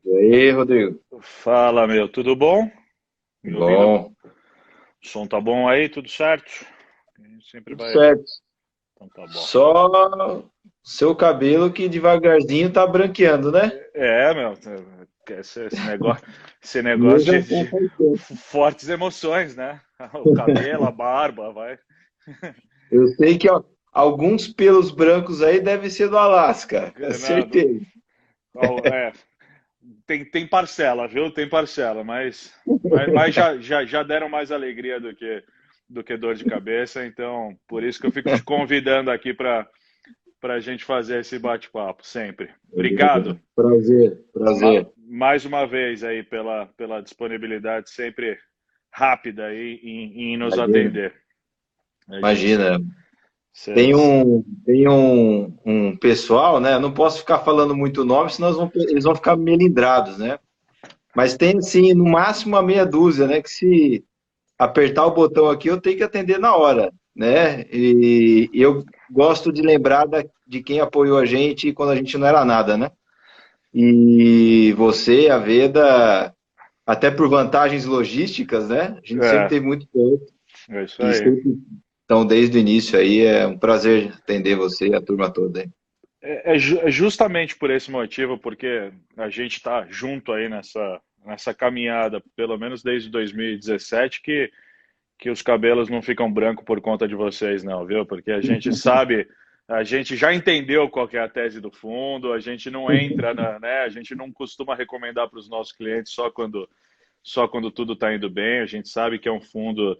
E aí, Rodrigo? Fala, meu, tudo bom? Me ouvindo? Bom, O som tá bom aí? Tudo certo? A gente sempre tudo vai. certo. Então tá bom. Só seu cabelo que devagarzinho tá branqueando, né? Meu, esse E eu negócio já de, tô de faz tempo. fortes emoções, né? O cabelo, a barba, vai. Eu sei que ó, alguns pelos brancos aí devem ser do Alasca, Não, acertei. é, tem parcela, viu? Tem parcela, mas já deram mais alegria do que dor de cabeça, então por isso que eu fico te convidando aqui para a gente fazer esse bate-papo sempre. Obrigado Prazer, prazer. mais uma vez aí pela disponibilidade sempre rápida aí em nos Imagina, atender. A gente se, imagina. se- Tem um pessoal, né? Não posso ficar falando muito nome, senão eles vão ficar melindrados, né? Mas tem, assim, no máximo uma meia dúzia, né? Que se apertar o botão aqui, eu tenho que atender na hora, né? E eu gosto de lembrar de quem apoiou a gente quando a gente não era nada, né? E você, a Veda, até por vantagens logísticas, né? A gente sempre é, teve muito perto é isso e aí. sempre, então, desde o início aí, é um prazer atender você e a turma toda aí. É justamente por esse motivo, porque a gente está junto aí nessa caminhada, pelo menos desde 2017, que os cabelos não ficam brancos por conta de vocês, não, viu? Porque a gente sabe, a gente já entendeu qual que é a tese do fundo, a gente não entra né? A gente não costuma recomendar para os nossos clientes só quando tudo está indo bem. A gente sabe que é um fundo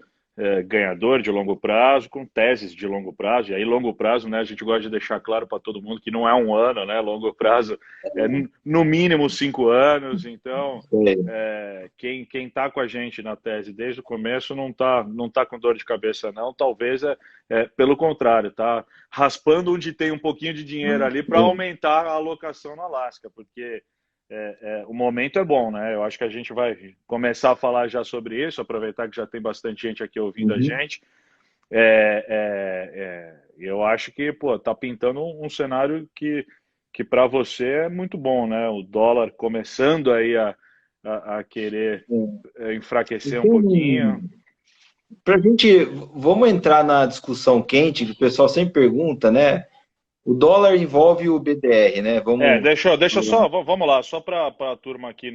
ganhador de longo prazo, com teses de longo prazo. E aí, longo prazo, né, a gente gosta de deixar claro para todo mundo que não é um ano, né? Longo prazo é no mínimo 5 anos. Então, É, quem está com a gente na tese desde o começo não tá com dor de cabeça, não. Talvez pelo contrário, tá raspando onde tem um pouquinho de dinheiro ali para aumentar a alocação na Alaska, porque o momento é bom, né? Eu acho que a gente vai começar a falar já sobre isso, aproveitar que já tem bastante gente aqui ouvindo a uhum. gente. Eu acho que, pô, tá pintando um cenário que para você é muito bom, né? O dólar começando aí a querer E enfraquecer um tem pouquinho. pra gente, vamos entrar na discussão quente, que o pessoal sempre pergunta, né? O dólar envolve o BDR, né? Vamos. Deixa só, vamos lá, só para a turma aqui,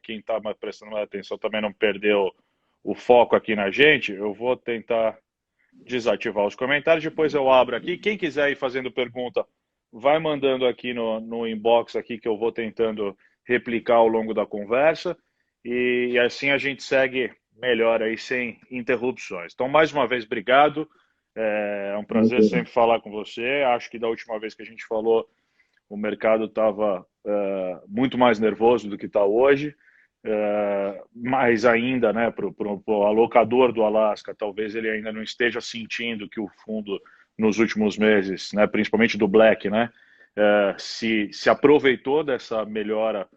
quem está prestando mais atenção também não perdeu o foco aqui na gente, eu vou tentar desativar os comentários, depois eu abro aqui. Quem quiser ir fazendo pergunta, vai mandando aqui no inbox aqui que eu vou tentando replicar ao longo da conversa e assim a gente segue melhor aí sem interrupções. Então, mais uma vez, obrigado. É um prazer sempre falar com você. Acho que da última vez que a gente falou, o mercado estava muito mais nervoso do que está hoje. Mais ainda, né, para o alocador do Alasca, talvez ele ainda não esteja sentindo que o fundo nos últimos meses, né, principalmente do Black, né, se aproveitou dessa melhora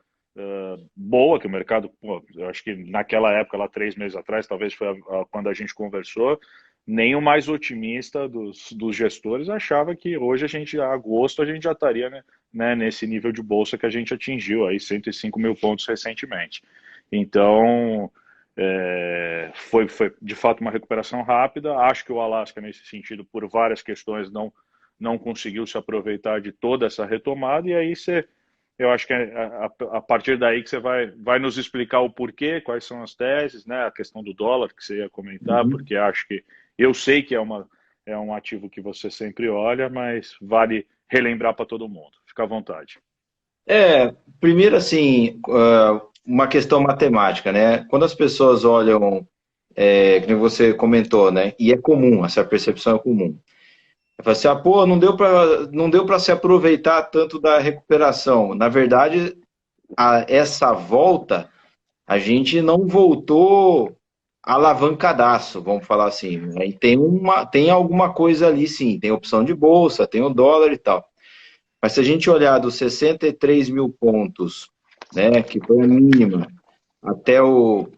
boa que o mercado, pô, eu acho que naquela época, lá 3 meses atrás, talvez foi quando a gente conversou, nem o mais otimista dos gestores achava que hoje agosto, a gente já estaria, né, nesse nível de bolsa que a gente atingiu aí 105 mil pontos recentemente. Então, foi de fato uma recuperação rápida. Acho que o Alasca, nesse sentido, por várias questões, não conseguiu se aproveitar de toda essa retomada, e aí eu acho que é a partir daí que você vai nos explicar o porquê, quais são as teses, né, a questão do dólar que você ia comentar, Uhum. porque acho que eu sei que é um ativo que você sempre olha, mas vale relembrar para todo mundo. Fica à vontade. Primeiro assim, uma questão matemática, né? Quando as pessoas olham, que nem você comentou, né? E é comum, essa percepção é comum. Fala assim, pô, não deu para se aproveitar tanto da recuperação. Na verdade, essa volta, a gente não voltou alavancadaço, vamos falar assim, né? E tem alguma coisa ali, sim. Tem opção de bolsa, tem o dólar e tal. Mas se a gente olhar dos 63 mil pontos, né, que foi a mínima, até o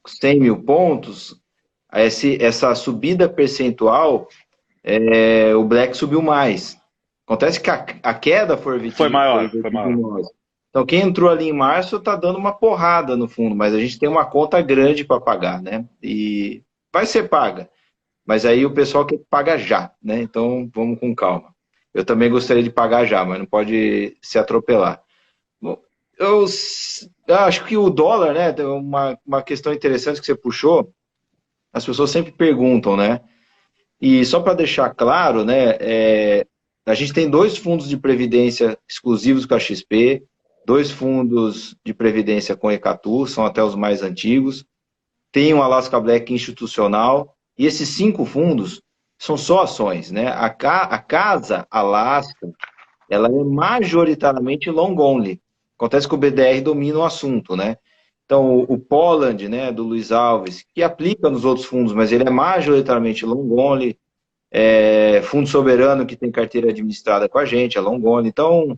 100 mil pontos, essa subida percentual, o Black subiu mais. Acontece que a queda foi Foi maior, foi maior. vertiginosa. Então, quem entrou ali em março está dando uma porrada no fundo, mas a gente tem uma conta grande para pagar, né? E vai ser paga, mas aí o pessoal quer que paga já, né? Então, vamos com calma. Eu também gostaria de pagar já, mas não pode se atropelar. Bom, eu acho que o dólar, né? Tem uma questão interessante que você puxou, as pessoas sempre perguntam, né? E só para deixar claro, né? A gente tem dois fundos de previdência exclusivos com a XP, dois fundos de previdência com a Ecatu, são até os mais antigos. Tem o Alaska Black institucional, e esses 5 fundos são só ações, né? A casa Alaska, ela é majoritariamente long only. Acontece que o BDR domina o assunto, né? Então, o Poland, né, do Luiz Alves, que aplica nos outros fundos, mas ele é majoritariamente long only, fundo soberano que tem carteira administrada com a gente, é long only. Então,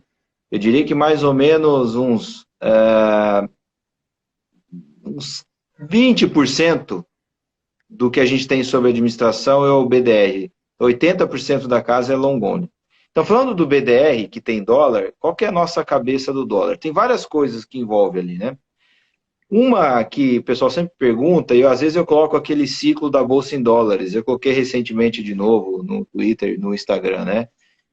eu diria que mais ou menos uns 20% do que a gente tem sobre administração é o BDR. 80% da casa é long only. Então, falando do BDR, que tem dólar, qual que é a nossa cabeça do dólar? Tem várias coisas que envolve ali, né? Uma que o pessoal sempre pergunta, e às vezes eu coloco aquele ciclo da Bolsa em dólares. Eu coloquei recentemente de novo no Twitter, no Instagram, né?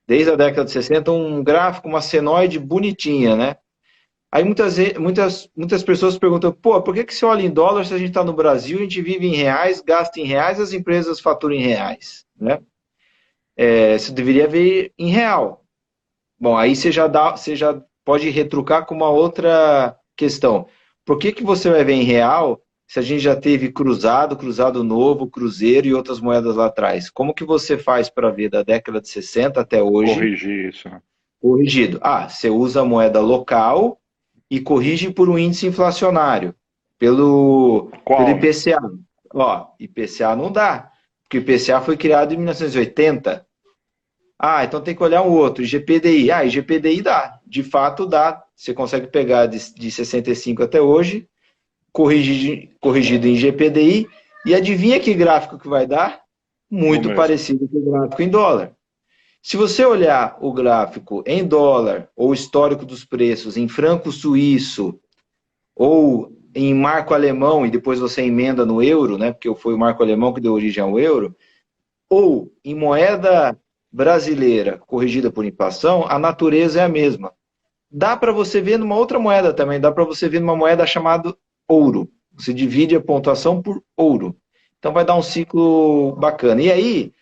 Desde a década de 60, um gráfico, uma senoide bonitinha, né? Aí muitas pessoas perguntam, pô, por que você olha em dólar se a gente está no Brasil, a gente vive em reais, gasta em reais, as empresas faturam em reais, né? Você deveria ver em real. Bom, aí você já pode retrucar com uma outra questão. Por que você vai ver em real se a gente já teve cruzado, cruzado novo, cruzeiro e outras moedas lá atrás? Como que você faz para ver da década de 60 até hoje? Corrigir isso, né? Corrigido. Você usa a moeda local e corrige por um índice inflacionário, pelo IPCA. Ó, IPCA não dá, porque o IPCA foi criado em 1980. Então tem que olhar um outro, IGPDI. IGPDI dá, de fato dá. Você consegue pegar de 65 até hoje, corrigido em IGPDI, e adivinha que gráfico que vai dar? Muito parecido com o gráfico em dólar. Se você olhar o gráfico em dólar, ou histórico dos preços em franco suíço, ou em marco alemão, e depois você emenda no euro, né, porque foi o marco alemão que deu origem ao euro, ou em moeda brasileira corrigida por inflação, a natureza é a mesma. Dá para você ver numa outra moeda também, dá para você ver numa moeda chamada ouro. Você divide a pontuação por ouro. Então vai dar um ciclo bacana. E aí,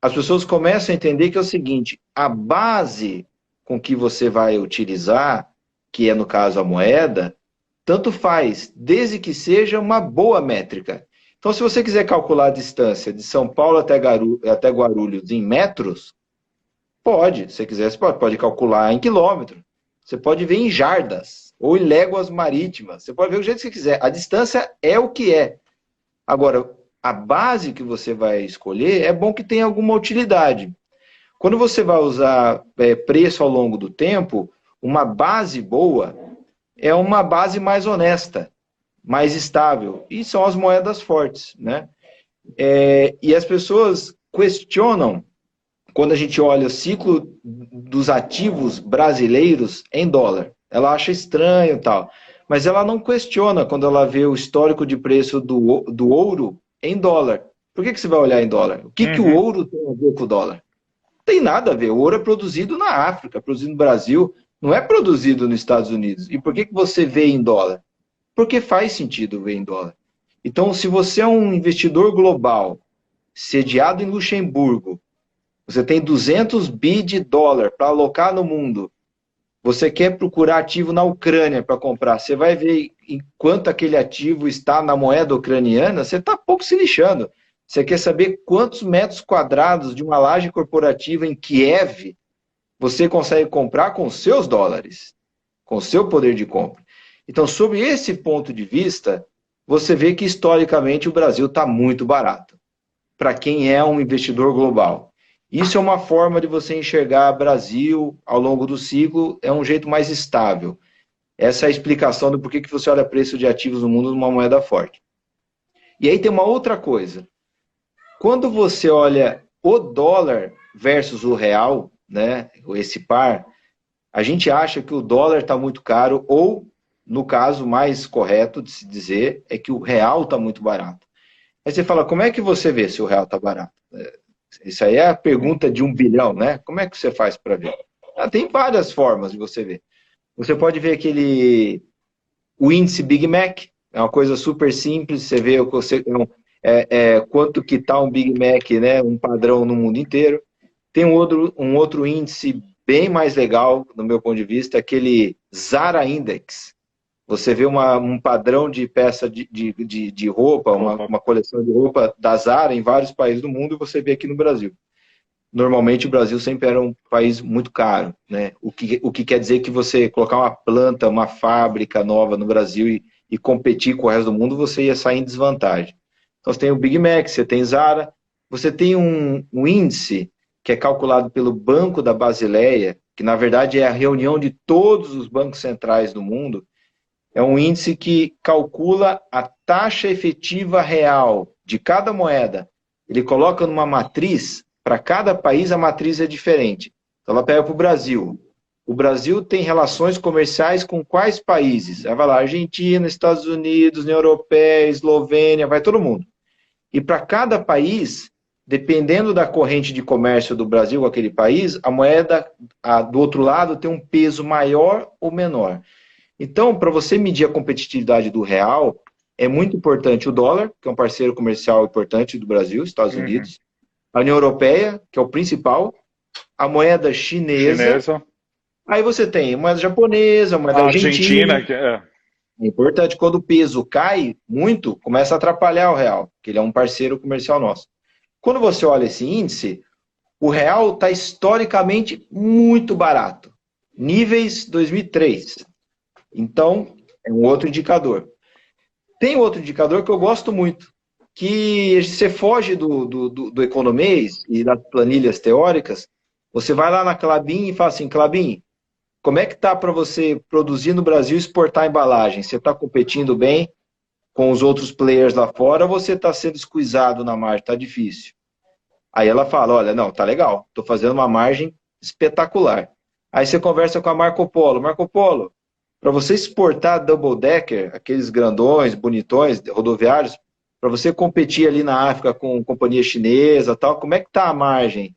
as pessoas começam a entender que é o seguinte, a base com que você vai utilizar, que é no caso a moeda, tanto faz, desde que seja uma boa métrica. Então, se você quiser calcular a distância de São Paulo até Guarulhos em metros, pode. Se você quiser, você pode calcular em quilômetro. Você pode ver em jardas ou em léguas marítimas. Você pode ver o jeito que você quiser. A distância é o que é. Agora, a base que você vai escolher é bom que tenha alguma utilidade. Quando você vai usar preço ao longo do tempo, uma base boa é uma base mais honesta, mais estável. E são as moedas fortes, né? E as pessoas questionam quando a gente olha o ciclo dos ativos brasileiros em dólar. Ela acha estranho e tal. Mas ela não questiona quando ela vê o histórico de preço do ouro em dólar. Por que você vai olhar em dólar? O que o ouro tem a ver com o dólar? Não tem nada a ver. O ouro é produzido na África, produzido no Brasil, não é produzido nos Estados Unidos. E por que você vê em dólar? Porque faz sentido ver em dólar. Então, se você é um investidor global, sediado em Luxemburgo, você tem 200 bi de dólar para alocar no mundo, você quer procurar ativo na Ucrânia para comprar, você vai ver enquanto aquele ativo está na moeda ucraniana, você está pouco se lixando. Você quer saber quantos metros quadrados de uma laje corporativa em Kiev você consegue comprar com seus dólares, com seu poder de compra. Então, sob esse ponto de vista, você vê que historicamente o Brasil está muito barato para quem é um investidor global. Isso é uma forma de você enxergar Brasil ao longo do ciclo, é um jeito mais estável. Essa é a explicação do porquê que você olha preço de ativos no mundo numa moeda forte. E aí tem uma outra coisa. Quando você olha o dólar versus o real, né, esse par, a gente acha que o dólar está muito caro, ou, no caso mais correto de se dizer, é que o real está muito barato. Aí você fala, como é que você vê se o real está barato? Isso aí é a pergunta de 1 bilhão, né? Como é que você faz para ver? Tem várias formas de você ver. Você pode ver o índice Big Mac, é uma coisa super simples, você vê quanto que está um Big Mac, né, um padrão no mundo inteiro. Tem um outro índice bem mais legal, no meu ponto de vista, aquele Zara Index. Você vê um padrão de peça de roupa, uma coleção de roupa da Zara em vários países do mundo, e você vê aqui no Brasil. Normalmente o Brasil sempre era um país muito caro, né? O que quer dizer que você colocar uma planta, uma fábrica nova no Brasil e competir com o resto do mundo, você ia sair em desvantagem. Então você tem o Big Mac, você tem Zara, você tem um índice que é calculado pelo Banco da Basileia, que na verdade é a reunião de todos os bancos centrais do mundo. É um índice que calcula a taxa efetiva real de cada moeda. Ele coloca numa matriz. Para cada país, a matriz é diferente. Então, ela pega para o Brasil. O Brasil tem relações comerciais com quais países? Aí vai lá, Argentina, Estados Unidos, União Europeia, Eslovênia, vai todo mundo. E para cada país, dependendo da corrente de comércio do Brasil com aquele país, a moeda do outro lado tem um peso maior ou menor. Então, para você medir a competitividade do real, é muito importante o dólar, que é um parceiro comercial importante do Brasil, Estados Unidos, a União Europeia, que é o principal, a moeda chinesa. Aí você tem a moeda japonesa, a moeda argentina. É importante, quando o peso cai muito, começa a atrapalhar o real, que ele é um parceiro comercial nosso. Quando você olha esse índice, o real está historicamente muito barato. Níveis 2003. Então, é um outro indicador. Tem outro indicador que eu gosto muito, que você foge do economês e das planilhas teóricas, você vai lá na Klabin e fala assim, Klabin, como é que tá para você produzir no Brasil e exportar embalagem? Você está competindo bem com os outros players lá fora ou você está sendo esquisado na margem? Está difícil. Aí ela fala, olha, não, tá legal, estou fazendo uma margem espetacular. Aí você conversa com a Marco Polo. Marco Polo, para você exportar double decker, aqueles grandões, bonitões, rodoviários, para você competir ali na África com companhia chinesa, tal, como é que tá a margem?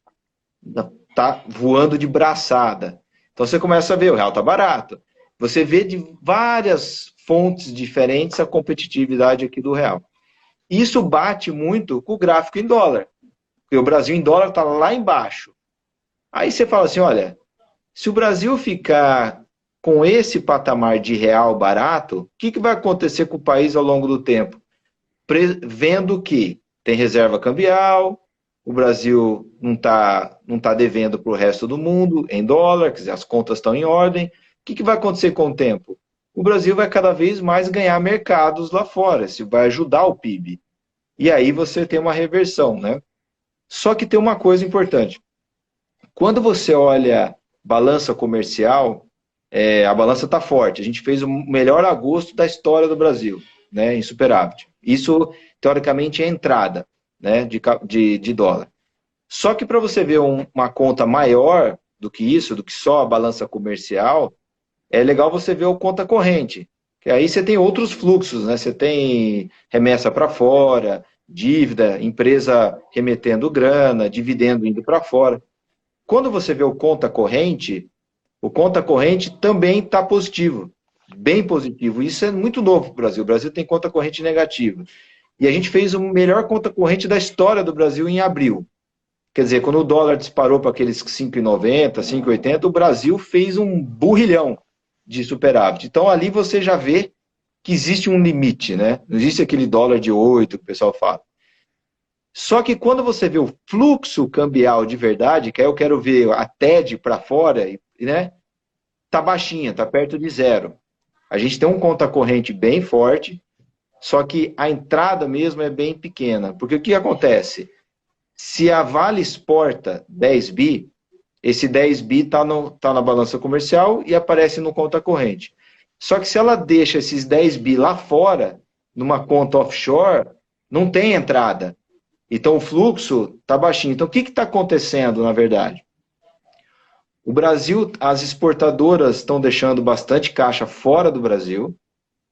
Tá voando de braçada. Então você começa a ver, o real tá barato. Você vê de várias fontes diferentes a competitividade aqui do real. Isso bate muito com o gráfico em dólar. Porque o Brasil em dólar tá lá embaixo. Aí você fala assim, olha, se o Brasil ficar com esse patamar de real barato, o que vai acontecer com o país ao longo do tempo? Vendo que tem reserva cambial, o Brasil não tá devendo para o resto do mundo em dólar, quer dizer, as contas estão em ordem. O que vai acontecer com o tempo? O Brasil vai cada vez mais ganhar mercados lá fora, isso vai ajudar o PIB. E aí você tem uma reversão, né? Só que tem uma coisa importante. Quando você olha balança comercial, a balança está forte. A gente fez o melhor agosto da história do Brasil, né, em superávit. Isso, teoricamente, é entrada, né, de dólar. Só que para você ver uma conta maior do que isso, do que só a balança comercial, é legal você ver o conta corrente. Que aí você tem outros fluxos, né? Você tem remessa para fora, dívida, empresa remetendo grana, dividendo indo para fora. Quando você vê o conta corrente também está positivo, bem positivo. Isso é muito novo para o Brasil. O Brasil tem conta corrente negativa. E a gente fez a melhor conta corrente da história do Brasil em abril. Quer dizer, quando o dólar disparou para aqueles 5,90, 5,80, o Brasil fez um burrilhão de superávit. Então ali você já vê que existe um limite, né? Não existe aquele dólar de 8 que o pessoal fala. Só que quando você vê o fluxo cambial de verdade, que aí eu quero ver a TED para fora, né? Tá baixinha, tá perto de zero. A gente tem um conta corrente bem forte, só que a entrada mesmo é bem pequena. Porque o que acontece? Se a Vale exporta 10 bi, esse 10 bi tá na balança comercial e aparece no conta corrente. Só que se ela deixa esses 10 bi lá fora, numa conta offshore, não tem entrada. Então o fluxo está baixinho. Então o que está acontecendo, na verdade? O Brasil, as exportadoras estão deixando bastante caixa fora do Brasil,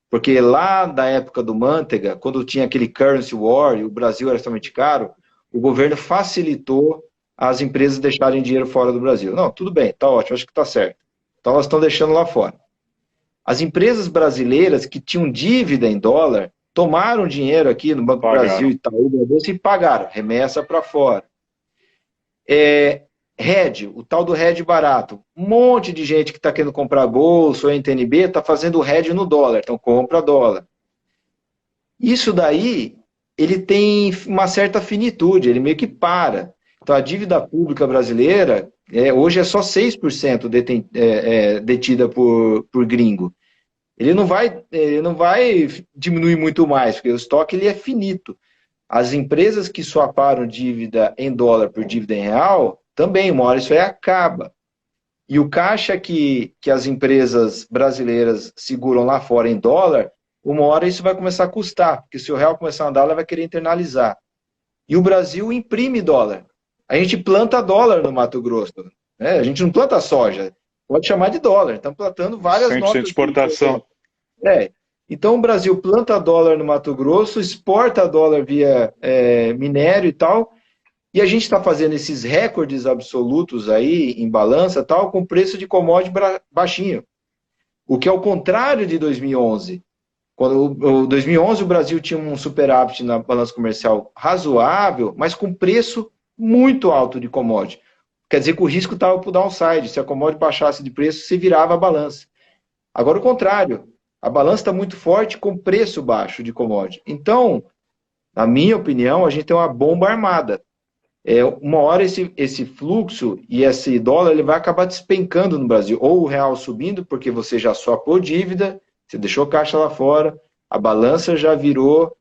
porque lá da época do Manteiga, quando tinha aquele currency war e o Brasil era extremamente caro, o governo facilitou as empresas deixarem dinheiro fora do Brasil. Não, tudo bem, tá ótimo, acho que tá certo. Então elas estão deixando lá fora. As empresas brasileiras que tinham dívida em dólar, tomaram dinheiro aqui no Banco do Brasil, Itaú, Bradesco, e pagaram, remessa para fora. Hedge, o tal do hedge barato. Um monte de gente que está querendo comprar bolsa ou NTNB está fazendo o hedge no dólar, então compra dólar. Isso daí, ele tem uma certa finitude, ele meio que para. Então a dívida pública brasileira, hoje é só 6% detida por gringo. Ele não vai diminuir muito mais, porque o estoque ele é finito. As empresas que swaparam dívida em dólar por dívida em real, também, uma hora isso aí acaba. E o caixa que as empresas brasileiras seguram lá fora em dólar, uma hora isso vai começar a custar, porque se o real começar a andar, ela vai querer internalizar. E o Brasil imprime dólar. A gente planta dólar no Mato Grosso. Né? A gente não planta soja, pode chamar de dólar. Estamos plantando várias 100% notas de exportação. Então o Brasil planta dólar no Mato Grosso, exporta dólar via minério e tal, e a gente está fazendo esses recordes absolutos aí em balança tal, com preço de commodity baixinho. O que é o contrário de 2011. Quando, em 2011 o Brasil tinha um superávit na balança comercial razoável, mas com preço muito alto de commodity. Quer dizer que o risco estava para o downside. Se a commodity baixasse de preço, se virava a balança. Agora o contrário. A balança está muito forte com preço baixo de commodity. Então, na minha opinião, a gente tem uma bomba armada. Uma hora esse fluxo e esse dólar ele vai acabar despencando no Brasil. Ou o real subindo, porque você já swapou dívida, você deixou caixa lá fora, a balança já virou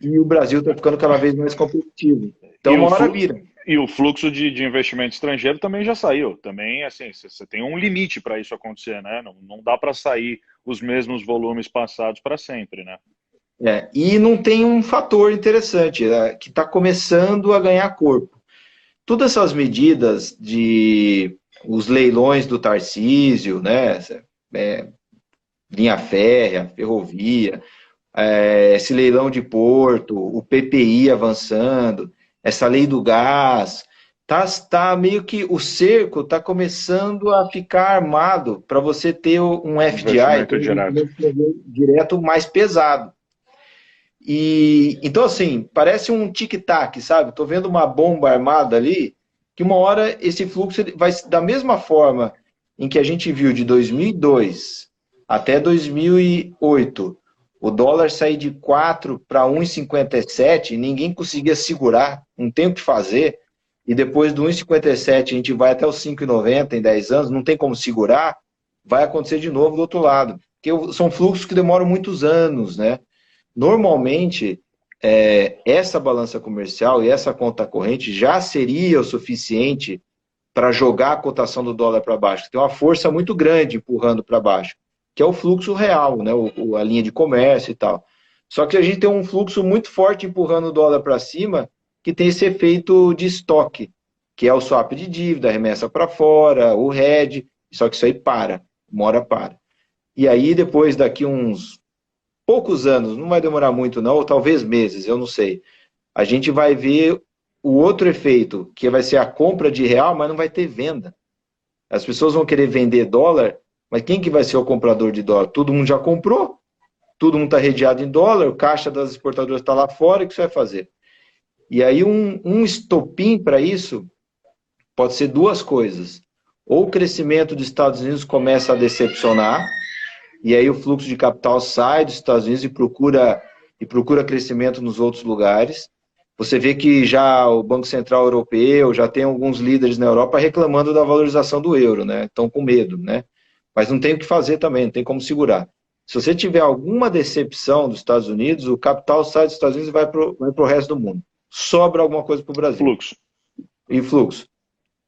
e o Brasil está ficando cada vez mais competitivo. Então, uma hora vira. E o fluxo de investimento estrangeiro também já saiu. Também, assim, você tem um limite para isso acontecer, né? Não dá para sair os mesmos volumes passados para sempre, né? E não tem um fator interessante, que está começando a ganhar corpo. Todas essas medidas os leilões do Tarcísio, né? Linha férrea, ferrovia, esse leilão de porto, o PPI avançando, essa lei do gás, tá meio que o cerco está começando a ficar armado para você ter um FDI, direto mais pesado. Então, assim, parece um tic-tac, sabe? Estou vendo uma bomba armada ali, que uma hora esse fluxo vai, da mesma forma em que a gente viu de 2002 até 2008, o dólar sair de 4 para 1,57, ninguém conseguia segurar, não tem o que fazer, e depois do 1,57 a gente vai até os 5,90 em 10 anos, não tem como segurar, vai acontecer de novo do outro lado. Porque são fluxos que demoram muitos anos, né? Normalmente, essa balança comercial e essa conta corrente já seria o suficiente para jogar a cotação do dólar para baixo. Tem uma força muito grande empurrando para baixo, que é o fluxo real, né? A linha de comércio e tal. Só que a gente tem um fluxo muito forte empurrando o dólar para cima, que tem esse efeito de estoque, que é o swap de dívida, a remessa para fora, o hedge, só que isso aí uma hora para. E aí, depois, daqui uns poucos anos, não vai demorar muito não, ou talvez meses, eu não sei, a gente vai ver o outro efeito, que vai ser a compra de real, mas não vai ter venda. As pessoas vão querer vender dólar, mas quem que vai ser o comprador de dólar? Todo mundo já comprou, todo mundo está redeado em dólar, o caixa das exportadoras está lá fora, o que você vai fazer? E aí um estopim para isso pode ser duas coisas. Ou o crescimento dos Estados Unidos começa a decepcionar, e aí o fluxo de capital sai dos Estados Unidos e procura crescimento nos outros lugares. Você vê que já o Banco Central Europeu, já tem alguns líderes na Europa reclamando da valorização do euro, né? Estão com medo, né? Mas não tem o que fazer também, não tem como segurar. Se você tiver alguma decepção dos Estados Unidos, o capital sai dos Estados Unidos e vai para o resto do mundo. Sobra alguma coisa para o Brasil. Fluxo.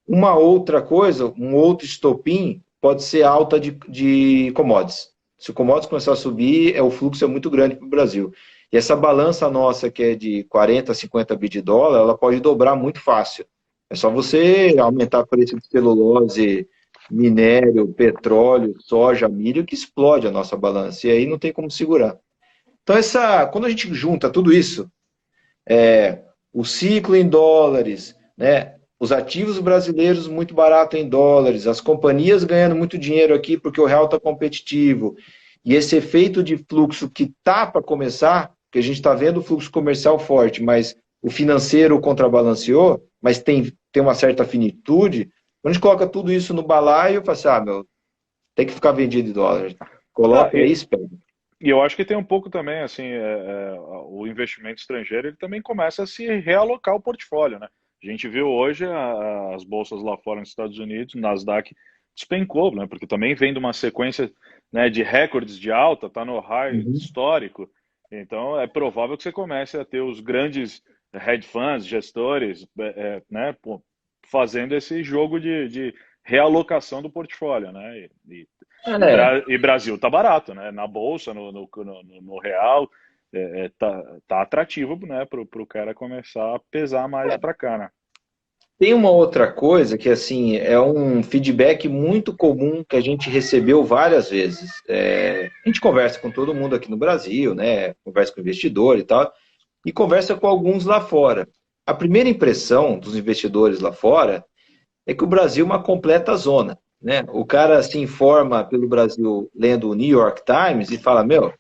Uma outra coisa, um outro estopim, pode ser alta de commodities. Se o commodities começar a subir, o fluxo é muito grande para o Brasil. E essa balança nossa, que é de 40, 50 bi de dólar, ela pode dobrar muito fácil. É só você aumentar o preço de celulose minério, petróleo, soja, milho, que explode a nossa balança. E aí não tem como segurar. Então, quando a gente junta tudo isso, o ciclo em dólares, né? Os ativos brasileiros muito barato em dólares, as companhias ganhando muito dinheiro aqui porque o real está competitivo, e esse efeito de fluxo que tá para começar, que a gente está vendo o fluxo comercial forte, mas o financeiro contrabalanceou, mas tem uma certa finitude, quando a gente coloca tudo isso no balaio, fala assim, meu, tem que ficar vendido em dólar. Não, Coloca aí e espera. e eu acho que tem um pouco também, assim, o investimento estrangeiro, ele também começa a se realocar o portfólio, né? A gente viu hoje as bolsas lá fora nos Estados Unidos, o Nasdaq despencou, né? Porque também vem de uma sequência, né, de recordes de alta, está no high Uhum. histórico. Então é provável que você comece a ter os grandes hedge funds, gestores, né, pô, fazendo esse jogo de realocação do portfólio, né? É, E Brasil tá barato, né? Na bolsa, no real, tá atrativo, né? Pro cara começar a pesar mais pra cá, né? tem uma outra coisa que, assim, é um feedback muito comum que a gente recebeu várias vezes. A gente conversa com todo mundo aqui no Brasil, né? Conversa com investidor e tal, e conversa com alguns lá fora. A primeira impressão dos investidores lá fora é que o Brasil é uma completa zona, né? O cara se informa pelo Brasil lendo o New York Times e fala, meu,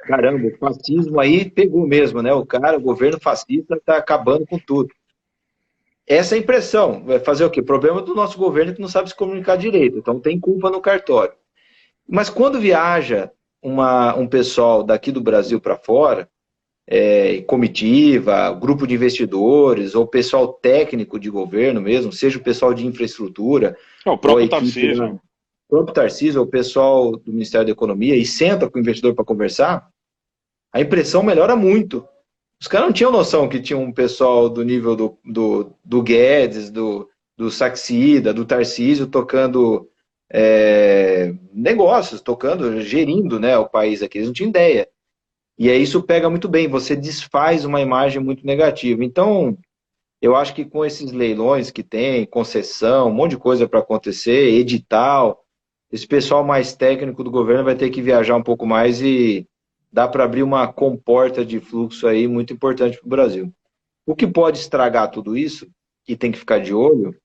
caramba, o fascismo aí pegou mesmo, né? O governo fascista está acabando com tudo. Essa é a impressão. Vai fazer o quê? Problema do nosso governo que não sabe se comunicar direito, então tem culpa no cartório. Mas quando viaja um pessoal daqui do Brasil para fora, comitiva, grupo de investidores, ou pessoal técnico de governo mesmo, seja o pessoal de infraestrutura, O ou a próprio equipe Tarcísio, lá, né? o próprio Tarcísio, ou o pessoal do Ministério da Economia, e senta com o investidor para conversar, a impressão melhora muito. Os caras não tinham noção que tinha um pessoal do nível do Guedes, do Saxida, do Tarcísio tocando negócios, tocando, gerindo, né, o país aqui. Eles não tinham ideia. E aí isso pega muito bem, você desfaz uma imagem muito negativa. Então, eu acho que com esses leilões que tem, concessão, um monte de coisa para acontecer, edital, esse pessoal mais técnico do governo vai ter que viajar um pouco mais e dá para abrir uma comporta de fluxo aí muito importante para o Brasil. O que pode estragar tudo isso, e tem que ficar de olho,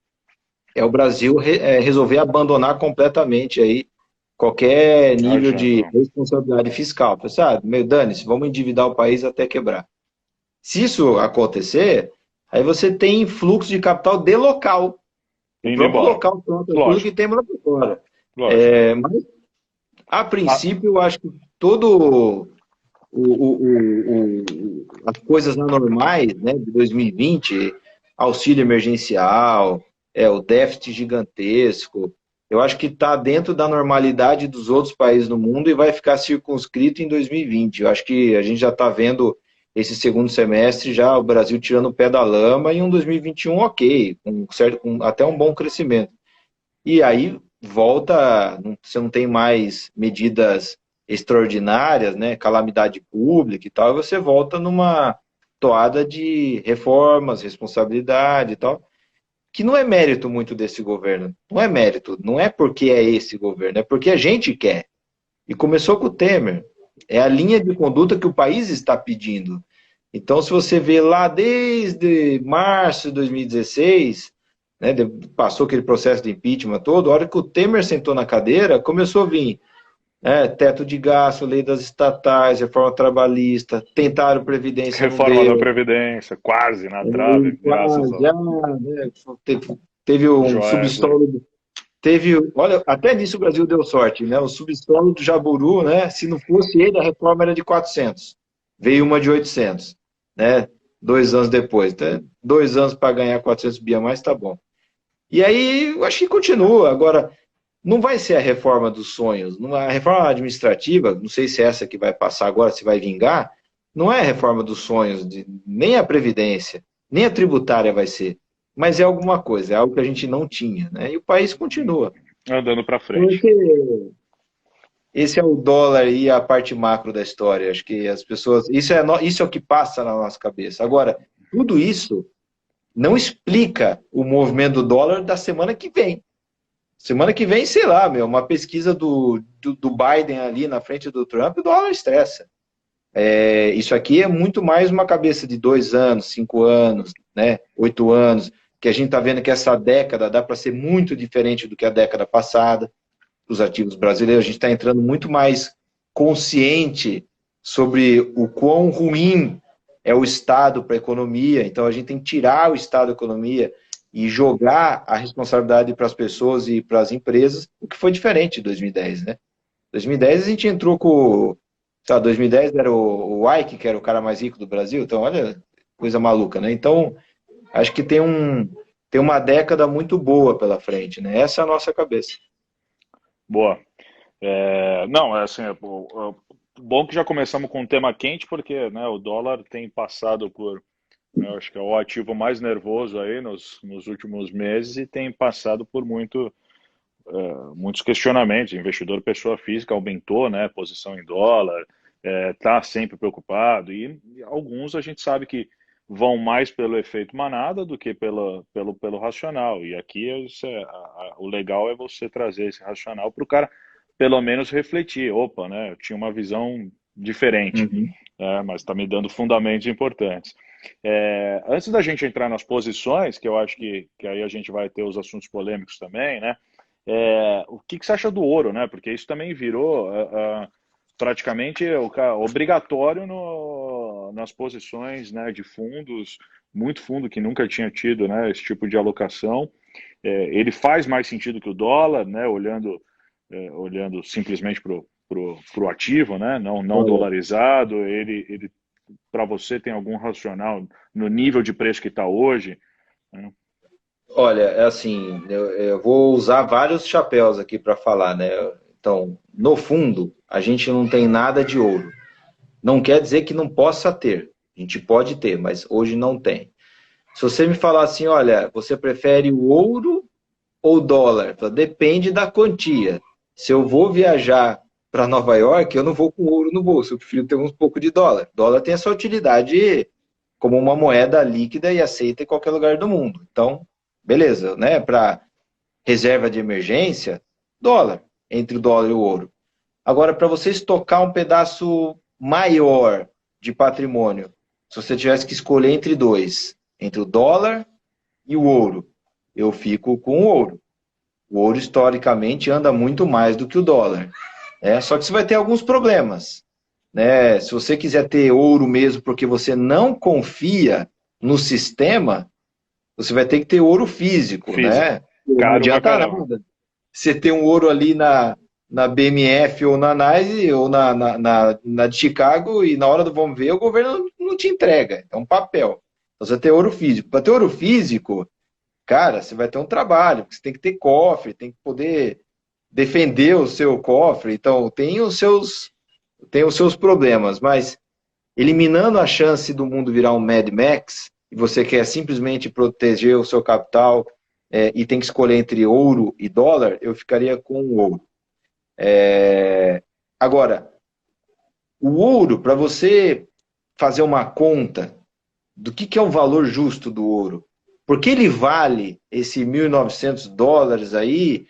é o Brasil resolver abandonar completamente aí qualquer Não nível de adianta. responsabilidade fiscal. Sabe, meu, dane-se, vamos endividar o país até quebrar. Se isso acontecer, aí você tem fluxo de capital de local. O Indo próprio embora. local troca tudo que Lógico, tem lá fora. lógico. Mas, a Ah, princípio, eu acho que todo as coisas anormais, né, de 2020, auxílio emergencial, o déficit gigantesco, eu acho que está dentro da normalidade dos outros países no mundo e vai ficar circunscrito em 2020. Eu acho que a gente já está vendo esse segundo semestre já o Brasil tirando o pé da lama e um 2021 ok, com até um bom crescimento. E aí volta, você não tem mais medidas extraordinárias, né, calamidade pública e tal, e você volta numa toada de reformas, responsabilidade e tal, que não é mérito muito desse governo. Não é mérito, não é porque é esse governo, é porque a gente quer. E começou com o Temer. É a linha de conduta que o país está pedindo. Então, se você vê lá desde março de 2016, né, passou aquele processo de impeachment todo, a hora que o Temer sentou na cadeira, começou a vir teto de gasto, lei das estatais, reforma trabalhista, tentaram previdência, não reforma da deu, Previdência, quase na trave, graças já, ao né, teve um Joesley. subsolo. Olha, até nisso o Brasil deu sorte, né? O subsolo do Jaburu, né? Se não fosse ele, a reforma era de 400. Veio uma de 800, né? 2 anos depois. Então, 2 anos para ganhar 400 bi a mais, tá bom. E aí, eu acho que continua. Agora, não vai ser a reforma dos sonhos. A reforma administrativa, não sei se é essa que vai passar agora, se vai vingar, não é a reforma dos sonhos, nem a Previdência, nem a tributária vai ser. Mas é alguma coisa, é algo que a gente não tinha, né? E o país continua. Andando para frente. Porque esse é o dólar e a parte macro da história. Acho que as pessoas. Isso é o que passa na nossa cabeça. Agora, tudo isso não explica o movimento do dólar da semana que vem. Semana que vem, sei lá, meu, uma pesquisa do Biden ali na frente do Trump, o dólar estressa. Isso aqui é muito mais uma cabeça de 2 anos, 5 anos, né, 8 anos, que a gente está vendo que essa década dá para ser muito diferente do que a década passada. Os ativos brasileiros, a gente está entrando muito mais consciente sobre o quão ruim é o Estado para a economia, então a gente tem que tirar o Estado da economia e jogar a responsabilidade para as pessoas e para as empresas, o que foi diferente de 2010, né? 2010 a gente entrou com, sei lá, 2010 era o Ike, que era o cara mais rico do Brasil, então olha, coisa maluca, né? Então, acho que tem uma década muito boa pela frente, né? Essa é a nossa cabeça. Boa. Não, é assim, bom que já começamos com um tema quente, porque, né, o dólar tem passado por, né, eu acho que é o ativo mais nervoso aí nos últimos meses e tem passado por muitos questionamentos. O investidor pessoa física aumentou, né, posição em dólar, está sempre preocupado, e alguns a gente sabe que vão mais pelo efeito manada do que pelo racional. E aqui o legal é você trazer esse racional para o cara pelo menos refletir. Opa, né, eu tinha uma visão diferente, Uhum. mas está me dando fundamentos importantes. Antes da gente entrar nas posições, que eu acho que aí a gente vai ter os assuntos polêmicos também, né? O que você acha do ouro, né? Porque isso também virou praticamente obrigatório nas posições, né, de fundos, muito fundo que nunca tinha tido, né, esse tipo de alocação. Ele faz mais sentido que o dólar, né? Olhando simplesmente pro ativo, né? Não Olha, dolarizado. Ele para você tem algum racional no nível de preço que está hoje, né? olha, é assim, eu vou usar vários chapéus aqui para falar, né? Então, no fundo, a gente não tem nada de ouro. Não quer dizer que não possa ter. A gente pode ter, mas hoje não tem. Se você me falar assim, olha, você prefere o ouro ou dólar? Depende da quantia. Se eu vou viajar para Nova York, eu não vou com ouro no bolso, eu prefiro ter um pouco de dólar. Dólar tem essa utilidade como uma moeda líquida e aceita em qualquer lugar do mundo. Então, beleza, né? Para reserva de emergência, dólar, entre o dólar e o ouro. Agora, para você estocar um pedaço maior de patrimônio, se você tivesse que escolher entre dois, entre o dólar e o ouro, eu fico com o ouro. O ouro, historicamente, anda muito mais do que o dólar. Só que você vai ter alguns problemas. Né? Se você quiser ter ouro mesmo porque você não confia no sistema, você vai ter que ter ouro físico, Físico. né? Não Caro pra adianta caramba. nada. Você ter um ouro ali na BMF ou na NYSE ou na de Chicago e na hora do vamos ver, o governo não te entrega. É um papel. Então, você ter ouro físico. Para ter ouro físico, cara, você vai ter um trabalho. Você tem que ter cofre, tem que poder defender o seu cofre. Então, tem os seus problemas, mas eliminando a chance do mundo virar um Mad Max, e você quer simplesmente proteger o seu capital e tem que escolher entre ouro e dólar, eu ficaria com o ouro. Agora, o ouro, para você fazer uma conta do que é o valor justo do ouro, porque ele vale esse US$ 1.900 aí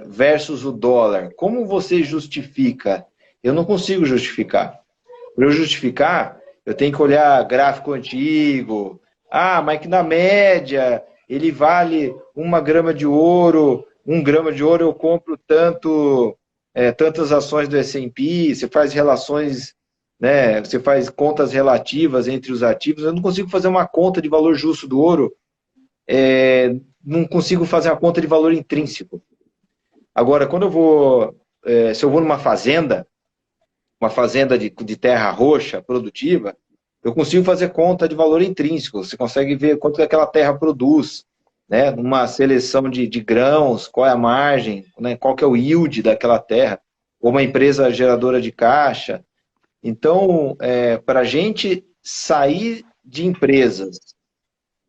versus o dólar, como você justifica? Eu não consigo justificar. Para eu justificar, eu tenho que olhar gráfico antigo. Ah, mas que na média ele vale 1 grama de ouro. 1 grama de ouro eu compro tantas ações do S&P. Você faz relações, né? Você faz contas relativas entre os ativos. Eu não consigo fazer uma conta de valor justo do ouro. Não consigo fazer uma conta de valor intrínseco. Agora, se eu vou numa fazenda, uma fazenda de terra roxa, produtiva, eu consigo fazer conta de valor intrínseco. Você consegue ver quanto que aquela terra produz, né? Numa seleção de grãos, qual é a margem, né? Qual que é o yield daquela terra, ou uma empresa geradora de caixa. Então, para a gente sair de empresas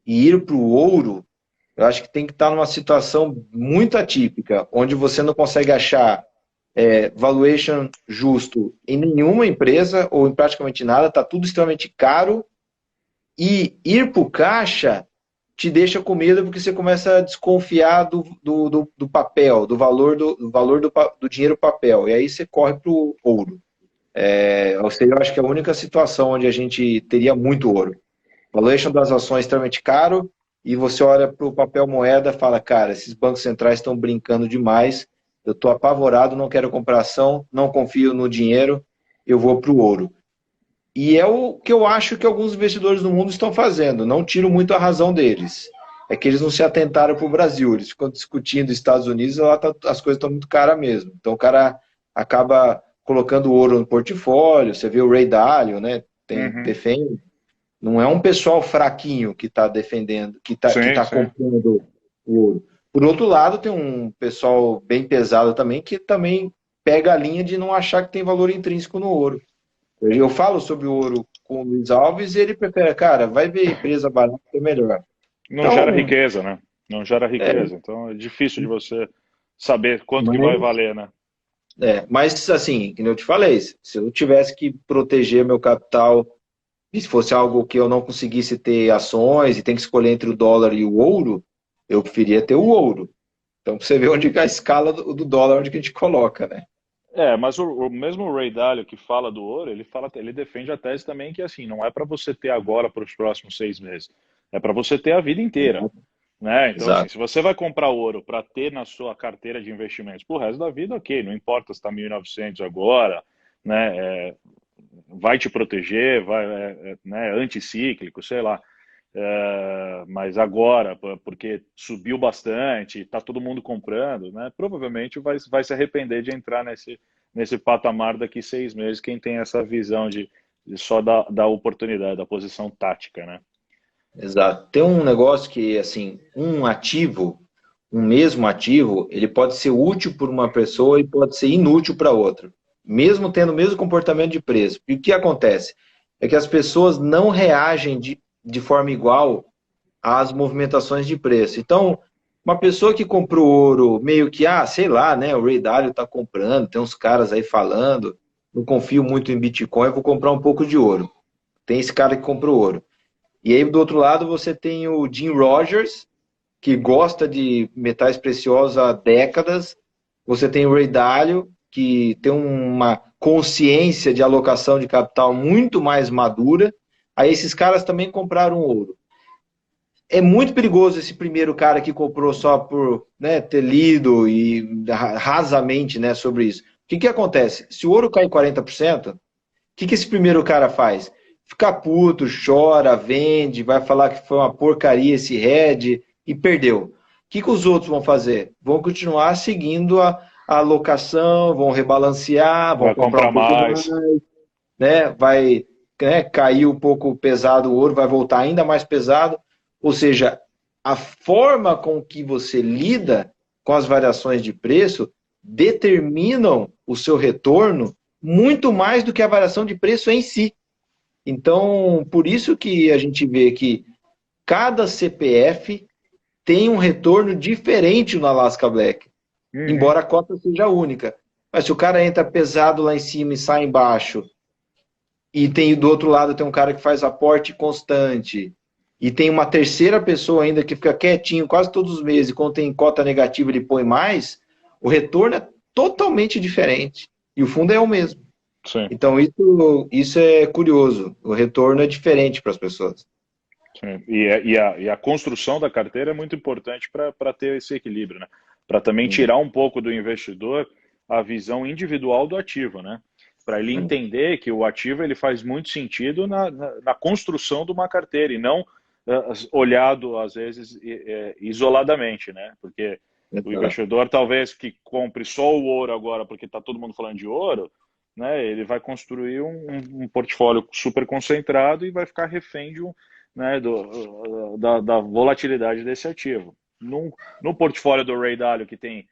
e ir para o ouro, eu acho que tem que estar numa situação muito atípica, onde você não consegue achar valuation justo em nenhuma empresa ou em praticamente nada, está tudo extremamente caro, e ir para o caixa te deixa com medo porque você começa a desconfiar do papel, do dinheiro papel, e aí você corre para o ouro. Ou seja, eu acho que é a única situação onde a gente teria muito ouro. O valuation das ações é extremamente caro, e você olha para o papel moeda e fala, cara, esses bancos centrais estão brincando demais, eu estou apavorado, não quero comprar ação, não confio no dinheiro, eu vou para o ouro. E é o que eu acho que alguns investidores do mundo estão fazendo. Não tiro muito a razão deles. É que eles não se atentaram para o Brasil. Eles ficam discutindo Estados Unidos, lá as coisas estão muito caras mesmo. Então o cara acaba colocando ouro no portfólio. Você vê o Ray Dalio, né? Uhum. Defende. Não é um pessoal fraquinho que está defendendo, que Sim, tá sim. comprando ouro. Por outro lado, tem um pessoal bem pesado também que também pega a linha de não achar que tem valor intrínseco no ouro. Eu falo sobre o ouro com o Luiz Alves e ele prefere, cara, vai ver empresa barata que é melhor. Não gera Então, riqueza, né? Não gera é, riqueza. Então é difícil de você saber quanto que vai mas, valer, né? mas assim, como eu te falei, se eu tivesse que proteger meu capital e se fosse algo que eu não conseguisse ter ações e tem que escolher entre o dólar e o ouro, eu preferia ter o ouro. Então, pra você ver onde que a escala do dólar, onde que a gente coloca, né? Mas o mesmo Ray Dalio que fala do ouro, ele defende a tese também que assim, não é para você ter agora para os próximos 6 meses, é para você ter a vida inteira, né? Então assim, Exato. se você vai comprar ouro para ter na sua carteira de investimentos pro resto da vida, ok, não importa se está 1.900 agora, né? Vai te proteger, né? Anticíclico, sei lá. Mas agora, porque subiu bastante, está todo mundo comprando, né? Provavelmente vai se arrepender de entrar nesse patamar daqui 6 meses, quem tem essa visão de só da oportunidade, da posição tática, né? Exato. Tem um negócio que, assim, um mesmo ativo, ele pode ser útil para uma pessoa e pode ser inútil para outra, mesmo tendo o mesmo comportamento de preço. E o que acontece? É que as pessoas não reagem de forma igual às movimentações de preço. Então, uma pessoa que comprou ouro, meio que, sei lá, né, o Ray Dalio está comprando, tem uns caras aí falando, não confio muito em Bitcoin, vou comprar um pouco de ouro. Tem esse cara que comprou ouro. E aí, do outro lado, você tem o Jim Rogers, que gosta de metais preciosos há décadas. Você tem o Ray Dalio, que tem uma consciência de alocação de capital muito mais madura. Aí esses caras também compraram ouro. É muito perigoso esse primeiro cara que comprou só por, né, ter lido e rasamente, né, sobre isso. O que acontece? Se o ouro cai 40%, o que esse primeiro cara faz? Fica puto, chora, vende, vai falar que foi uma porcaria esse head e perdeu. O que os outros vão fazer? Vão continuar seguindo a alocação, vão rebalancear, vão Vai comprar um comprar pouco mais, mais. né? Vai, né, cair um pouco pesado o ouro, vai voltar ainda mais pesado. Ou seja, a forma com que você lida com as variações de preço determinam o seu retorno muito mais do que a variação de preço em si. Então, por isso que a gente vê que cada CPF tem um retorno diferente no Alaska Black, Uhum. embora a cota seja única. Mas se o cara entra pesado lá em cima e sai embaixo, e tem do outro lado tem um cara que faz aporte constante, e tem uma terceira pessoa ainda que fica quietinho quase todos os meses, e quando tem cota negativa ele põe mais, o retorno é totalmente diferente. E o fundo é o mesmo. Sim, Então, isso é curioso. O retorno é diferente para as pessoas. sim. E a construção da carteira é muito importante para ter esse equilíbrio, né? Para também tirar um pouco do investidor a visão individual do ativo, né? Para ele entender que o ativo ele faz muito sentido na construção de uma carteira e não olhado, às vezes, isoladamente, né? Porque o Exato. investidor, talvez, que compre só o ouro agora, porque está todo mundo falando de ouro, né? Ele vai construir um portfólio super concentrado e vai ficar refém de né, da volatilidade desse ativo. No portfólio do Ray Dalio, que tem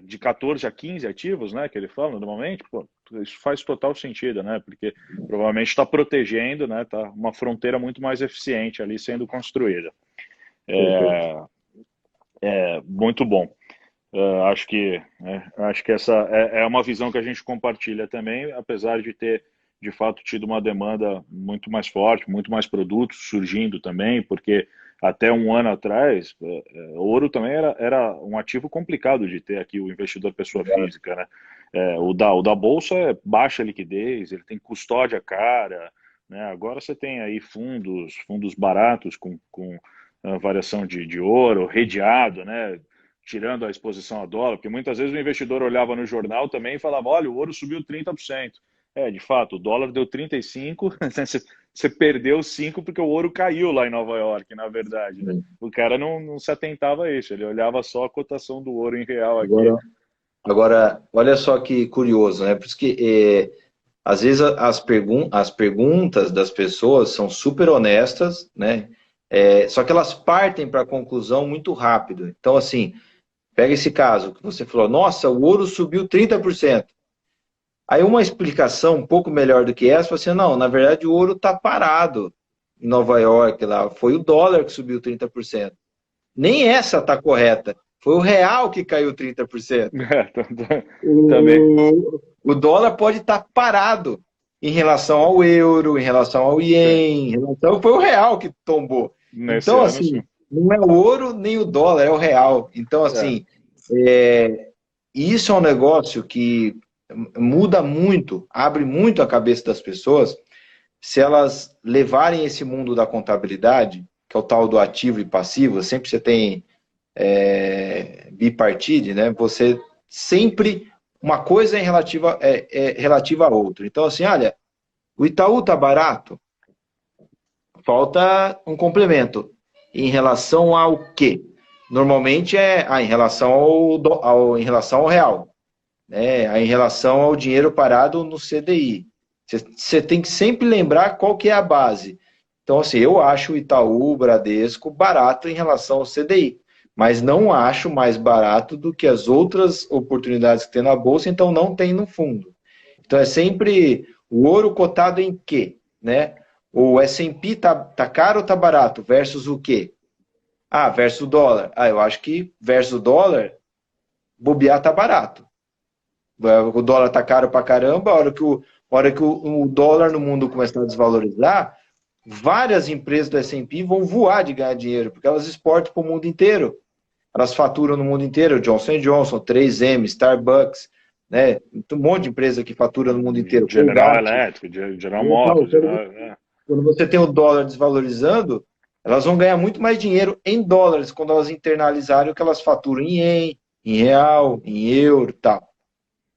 de 14 a 15 ativos, né, que ele fala normalmente, pô, isso faz total sentido, né, porque provavelmente está protegendo, né, tá uma fronteira muito mais eficiente ali sendo construída. Perfeito. Muito bom. Acho que essa é uma visão que a gente compartilha também, apesar de ter, de fato, tido uma demanda muito mais forte, muito mais produtos surgindo também, porque até um ano atrás, ouro também era um ativo complicado de ter aqui, o investidor pessoa física, né? O da Bolsa é baixa liquidez, ele tem custódia cara, né? Agora você tem aí fundos baratos com variação de ouro, redeado, né? Tirando a exposição a dólar, porque muitas vezes o investidor olhava no jornal também e falava, olha, o ouro subiu 30%. De fato, o dólar deu 35%, você perdeu 5% porque o ouro caiu lá em Nova York, na verdade, né? O cara não se atentava a isso, ele olhava só a cotação do ouro em real aqui. Agora, olha só que curioso, né? Por isso que às vezes as perguntas das pessoas são super honestas, né? Só que elas partem para a conclusão muito rápido. Então, assim, pega esse caso que você falou, nossa, o ouro subiu 30%. Aí uma explicação um pouco melhor do que essa, você não, na verdade o ouro está parado em Nova York, lá foi o dólar que subiu 30%. Nem essa está correta. Foi o real que caiu 30%. Também. O dólar pode estar parado em relação ao euro, em relação ao ien, foi o real que tombou. Nesse Então, ano, assim, sim. não é o ouro nem o dólar, é o real. Então, assim, isso é um negócio que muda muito, abre muito a cabeça das pessoas, se elas levarem esse mundo da contabilidade, que é o tal do ativo e passivo, sempre você tem bipartite, né? Você sempre, uma coisa é relativa a outra. Então, assim, olha, o Itaú tá barato, falta um complemento. Em relação ao quê? Normalmente em relação em relação ao real, né? Em relação ao dinheiro parado no CDI. Você tem que sempre lembrar qual que é a base. Então, assim, eu acho o Itaú, o Bradesco, barato em relação ao CDI, mas não acho mais barato do que as outras oportunidades que tem na Bolsa, então não tem no fundo. Então, é sempre o ouro cotado em quê? Né? O S&P tá caro ou tá barato? Versus o quê? Versus o dólar. Eu acho que versus o dólar, bobear tá barato. O dólar tá caro pra caramba, a hora que o dólar no mundo começar a desvalorizar, várias empresas do S&P vão voar de ganhar dinheiro, porque elas exportam para o mundo inteiro. Elas faturam no mundo inteiro, Johnson Johnson, 3M, Starbucks, né? Um monte de empresa que fatura no mundo inteiro. General Colgate. Electric, General Motors. Quando você tem o dólar desvalorizando, elas vão ganhar muito mais dinheiro em dólares quando elas internalizarem o que elas faturam em ien, em real, em euro e tal.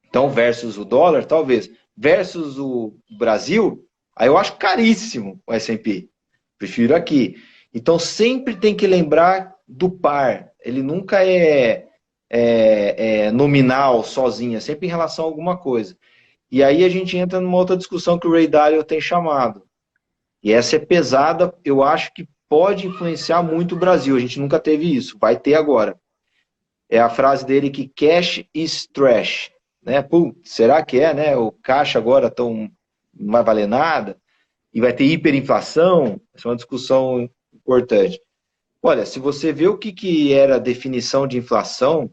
Então, versus o dólar, talvez. Versus o Brasil, aí eu acho caríssimo o S&P. Prefiro aqui. Então, sempre tem que lembrar do par. Ele nunca é nominal, sozinho. É sempre em relação a alguma coisa. E aí a gente entra numa outra discussão que o Ray Dalio tem chamado. E essa é pesada, eu acho que pode influenciar muito o Brasil. A gente nunca teve isso, vai ter agora. É a frase dele que cash is trash. Né? Será que é, né? O caixa agora não vai valer nada? E vai ter hiperinflação? Essa é uma discussão importante. Olha, se você vê o que era a definição de inflação,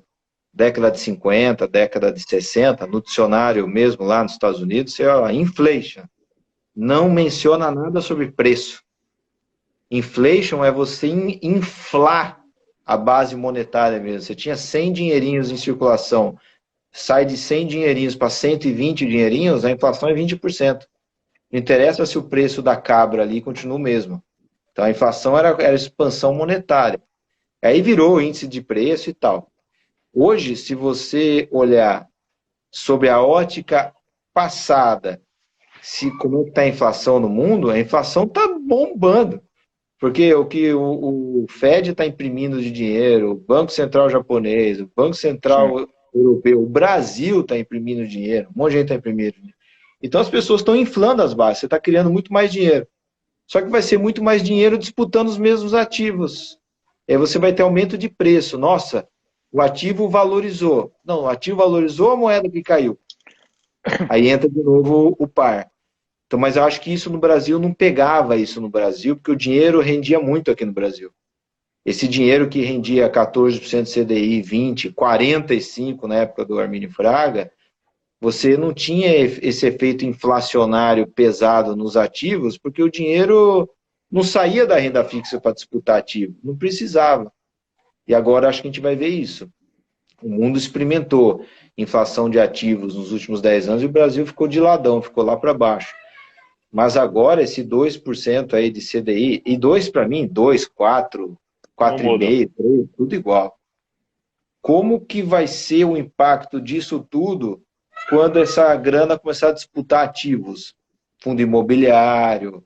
década de 50, década de 60, no dicionário mesmo lá nos Estados Unidos, é inflation. Não menciona nada sobre preço. Inflation é você inflar a base monetária mesmo. Você tinha 100 dinheirinhos em circulação, sai de 100 dinheirinhos para 120 dinheirinhos, a inflação é 20%. Não interessa se o preço da cabra ali continua o mesmo. Então a inflação era expansão monetária. Aí virou índice de preço e tal. Hoje, se você olhar sobre a ótica passada, como está a inflação no mundo, a inflação está bombando. Porque o que o Fed está imprimindo de dinheiro, o Banco Central japonês, o Banco Central europeu, o Brasil está imprimindo dinheiro, um monte de gente está imprimindo dinheiro. Então as pessoas estão inflando as bases, você está criando muito mais dinheiro. Só que vai ser muito mais dinheiro disputando os mesmos ativos. Aí você vai ter aumento de preço. Nossa, o ativo valorizou. Não, o ativo valorizou, a moeda que caiu. Aí entra de novo o par. Então, mas eu acho que isso no Brasil não pegava isso no Brasil, porque o dinheiro rendia muito aqui no Brasil. Esse dinheiro que rendia 14% CDI, 20%, 45% na época do Armínio Fraga, você não tinha esse efeito inflacionário pesado nos ativos, porque o dinheiro não saía da renda fixa para disputar ativo, não precisava. E agora acho que a gente vai ver isso. O mundo experimentou inflação de ativos nos últimos 10 anos e o Brasil ficou de ladão, ficou lá para baixo. Mas agora esse 2% aí de CDI, e 2 para mim, 2, 4, 4,5, 3, tudo igual. Como que vai ser o impacto disso tudo quando essa grana começar a disputar ativos? Fundo imobiliário,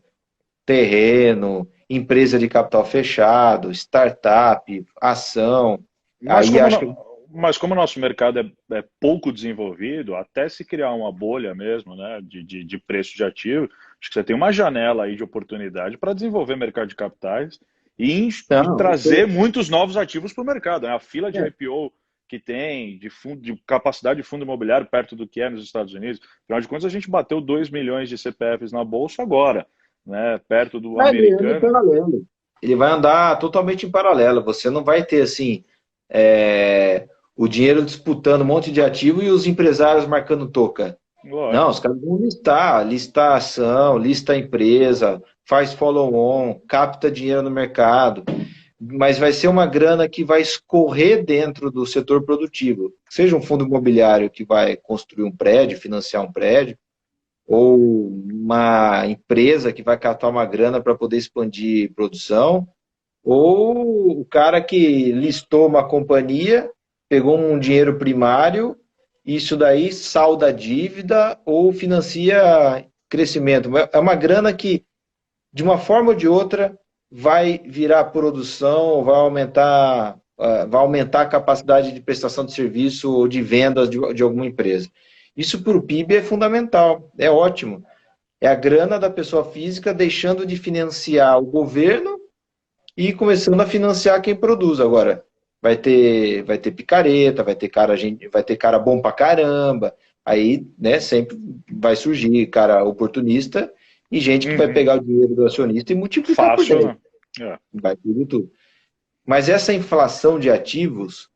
terreno, empresa de capital fechado, startup, ação. Mas Aí como, acho que... mas como o nosso mercado é pouco desenvolvido, até se criar uma bolha mesmo, né, de preço de ativo, acho que você tem uma janela aí de oportunidade para desenvolver mercado de capitais e Não, trazer muitos novos ativos para o mercado, né? A fila de é. IPO que tem, de capacidade de fundo imobiliário perto do que é nos Estados Unidos. Afinal de contas, a gente bateu 2 milhões de CPFs na Bolsa agora, né, perto do Ele anda em americano. paralelo. Ele vai andar totalmente em paralelo. Você não vai ter assim o dinheiro disputando um monte de ativo e os empresários marcando toca. Não, Lógico. os caras vão listar ação, lista a empresa, faz follow-on, capta dinheiro no mercado, mas vai ser uma grana que vai escorrer dentro do setor produtivo. Seja um fundo imobiliário que vai construir um prédio, financiar um prédio, ou uma empresa que vai captar uma grana para poder expandir produção, ou o cara que listou uma companhia, pegou um dinheiro primário, isso daí salda a dívida ou financia crescimento. É uma grana que, de uma forma ou de outra, vai virar produção, vai aumentar a capacidade de prestação de serviço ou de vendas de alguma empresa. Isso para o PIB é fundamental, é ótimo. É a grana da pessoa física deixando de financiar o governo e começando a financiar quem produz. Agora, vai ter picareta, vai ter cara bom pra caramba. Aí, né, sempre vai surgir cara oportunista e gente que vai Uhum. pegar o dinheiro do acionista e multiplicar por Fácil, 10. né? É. Vai tudo. Mas essa inflação de ativos,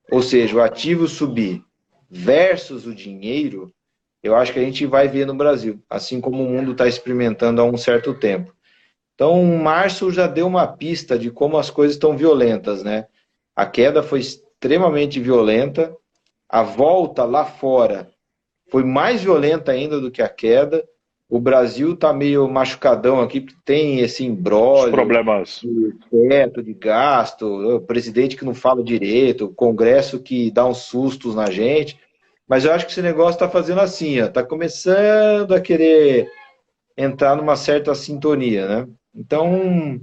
ou seja, o ativo subir versus o dinheiro, eu acho que a gente vai ver no Brasil, assim como o mundo está experimentando há um certo tempo. Então, março já deu uma pista de como as coisas estão violentas, né? A queda foi extremamente violenta, a volta lá fora foi mais violenta ainda do que a queda. O Brasil está meio machucadão aqui, porque tem esse Os imbróglio problemas. de teto, de gasto, o presidente que não fala direito, o Congresso que dá uns sustos na gente. Mas eu acho que esse negócio está fazendo assim, está começando a querer entrar numa certa sintonia, né? Então,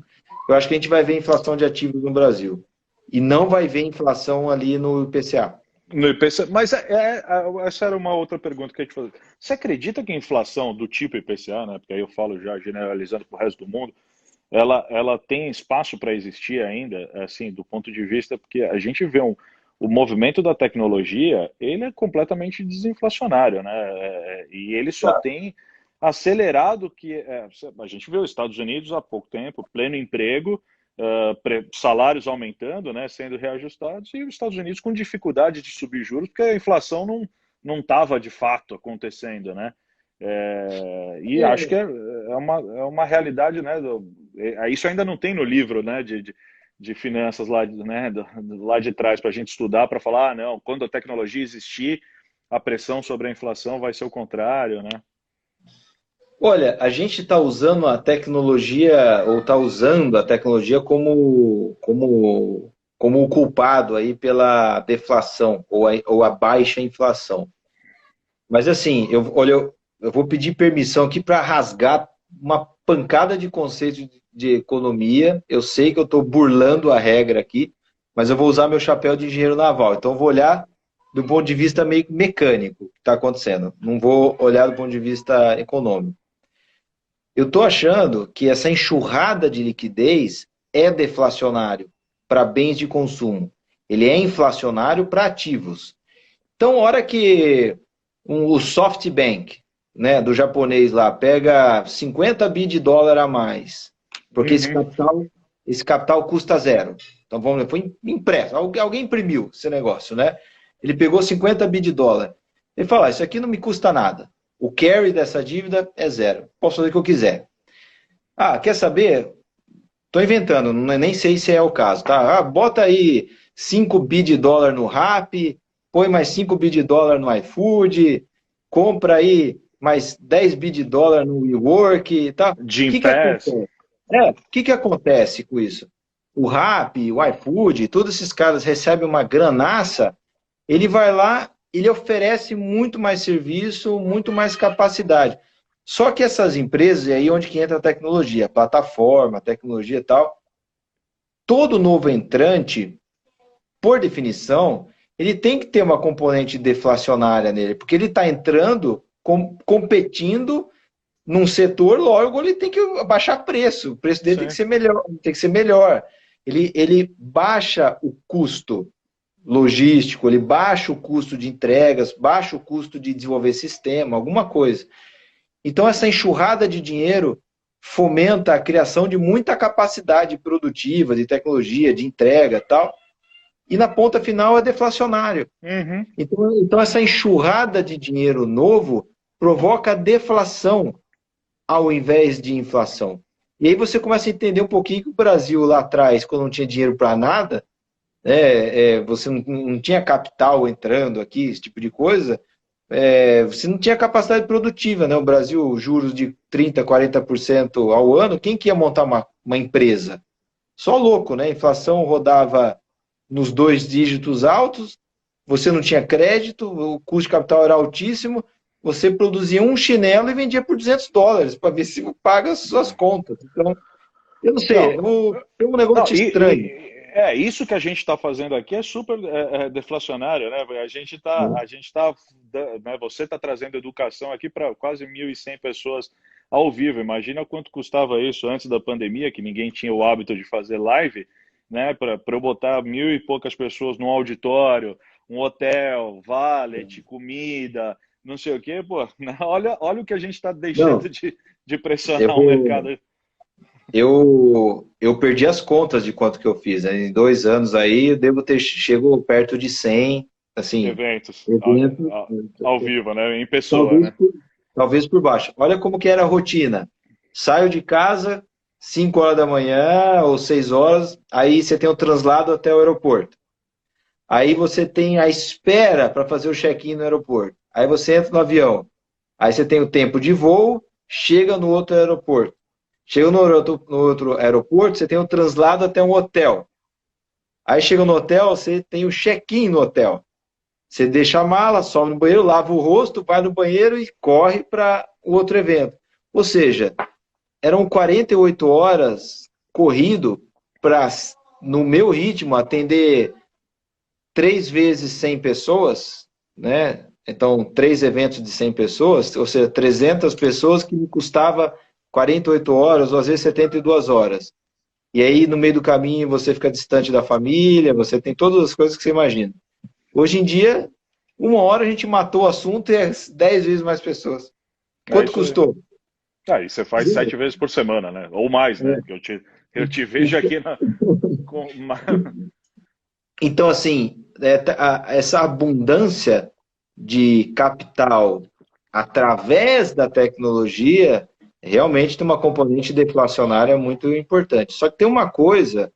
eu acho que a gente vai ver inflação de ativos no Brasil. E não vai ver inflação ali no IPCA. No IPCA, mas essa era uma outra pergunta que a gente fazia. Você acredita que a inflação do tipo IPCA, né, porque aí eu falo já generalizando para o resto do mundo, ela tem espaço para existir ainda, assim, do ponto de vista, porque a gente vê o movimento da tecnologia, ele é completamente desinflacionário, né? E ele só tem acelerado a gente vê os Estados Unidos há pouco tempo, pleno emprego, salários aumentando, né, sendo reajustados, e os Estados Unidos com dificuldade de subir juros, porque a inflação não estava de fato acontecendo, né? E acho que é uma realidade, né? Isso ainda não tem no livro, né, de finanças lá, né, lá de trás para a gente estudar, para falar, não, quando a tecnologia existir, a pressão sobre a inflação vai ser o contrário, né? Olha, a gente está usando a tecnologia, ou está usando a tecnologia como o culpado aí pela deflação, ou a baixa inflação. Mas assim, olha, eu vou pedir permissão aqui para rasgar uma pancada de conceitos de economia. Eu sei que eu estou burlando a regra aqui, mas eu vou usar meu chapéu de engenheiro naval. Então eu vou olhar do ponto de vista meio mecânico o que está acontecendo. Não vou olhar do ponto de vista econômico. Eu estou achando que essa enxurrada de liquidez é deflacionário para bens de consumo. Ele é inflacionário para ativos. Então, a hora que o SoftBank, né, do japonês lá, pega 50 bi de dólar a mais, porque esse capital custa zero. Então, vamos ver, foi impresso. Alguém imprimiu esse negócio, né? Ele pegou 50 bi de dólar. Ele fala, isso aqui não me custa nada. O carry dessa dívida é zero. Posso fazer o que eu quiser. Ah, quer saber? Tô inventando, nem sei se é o caso, tá? Bota aí 5 bi de dólar no Rappi, põe mais 5 bi de dólar no iFood, compra aí mais 10 bi de dólar no WeWork, tá? O Jim que que Pass. acontece? O que que acontece com isso? O Rappi, o iFood, todos esses caras recebem uma granaça, ele vai lá, ele oferece muito mais serviço, muito mais capacidade. Só que essas empresas, e aí onde que entra a tecnologia, plataforma, tecnologia e tal, todo novo entrante, por definição, ele tem que ter uma componente deflacionária nele, porque ele está entrando, competindo num setor, logo ele tem que baixar preço, o preço dele tem que Sim. ser melhor, tem que ser melhor. Ele baixa o custo logístico, ele baixa o custo de entregas, baixa o custo de desenvolver sistema, alguma coisa. Então, essa enxurrada de dinheiro fomenta a criação de muita capacidade produtiva, de tecnologia, de entrega e tal, e na ponta final é deflacionário. Uhum. Então, essa enxurrada de dinheiro novo provoca deflação ao invés de inflação. E aí você começa a entender um pouquinho que o Brasil lá atrás, quando não tinha dinheiro para nada, você não tinha capital entrando aqui, esse tipo de coisa, você não tinha capacidade produtiva, né? O Brasil, juros de 30%, 40% ao ano, quem que ia montar uma empresa? Só louco, né? A inflação rodava nos 2 dígitos altos, você não tinha crédito, o custo de capital era altíssimo, você produzia um chinelo e vendia por US$ 200 para ver se paga as suas contas. Então, eu não sei, Não, é um não, negócio estranho. isso que a gente está fazendo aqui é super deflacionário, né? A gente tá, né, você está trazendo educação aqui para quase 1.100 pessoas ao vivo. Imagina quanto custava isso antes da pandemia, que ninguém tinha o hábito de fazer live, né? Para eu botar 1.000 e poucas pessoas num auditório, um hotel, valet, comida, não sei o quê, pô, né? Olha o que a gente está deixando Não, de eu pressionar o vou. mercado. Eu perdi as contas de quanto que eu fiz, né? Em 2 anos aí, eu devo ter chego perto de 100, assim, Eventos eventos, ao vivo, né? Em pessoa, talvez né? talvez por baixo. Olha como que era a rotina. Saio de casa, 5 horas da manhã ou 6 horas, aí você tem o translado até o aeroporto. Aí você tem a espera para fazer o check-in no aeroporto. Aí você entra no avião. Aí você tem o tempo de voo, chega no outro aeroporto. Chega no outro aeroporto, você tem o translado até um hotel. Aí chega no hotel, você tem o check-in no hotel. Você deixa a mala, sobe no banheiro, lava o rosto, vai no banheiro e corre para o outro evento. Ou seja, eram 48 horas corrido para, no meu ritmo, atender 3 vezes 100 pessoas, né? Então, 3 eventos de 100 pessoas, ou seja, 300 pessoas que me custava 48 horas, ou às vezes 72 horas. E aí, no meio do caminho, você fica distante da família, você tem todas as coisas que você imagina. Hoje em dia, 1 hora a gente matou o assunto e é 10 vezes mais pessoas. É Quanto isso aí. custou? Aí você faz 7 vezes por semana, né? Ou mais, né? Porque eu te vejo aqui com uma... Então, assim, essa abundância de capital através da tecnologia realmente tem uma componente deflacionária muito importante. Só que tem uma coisa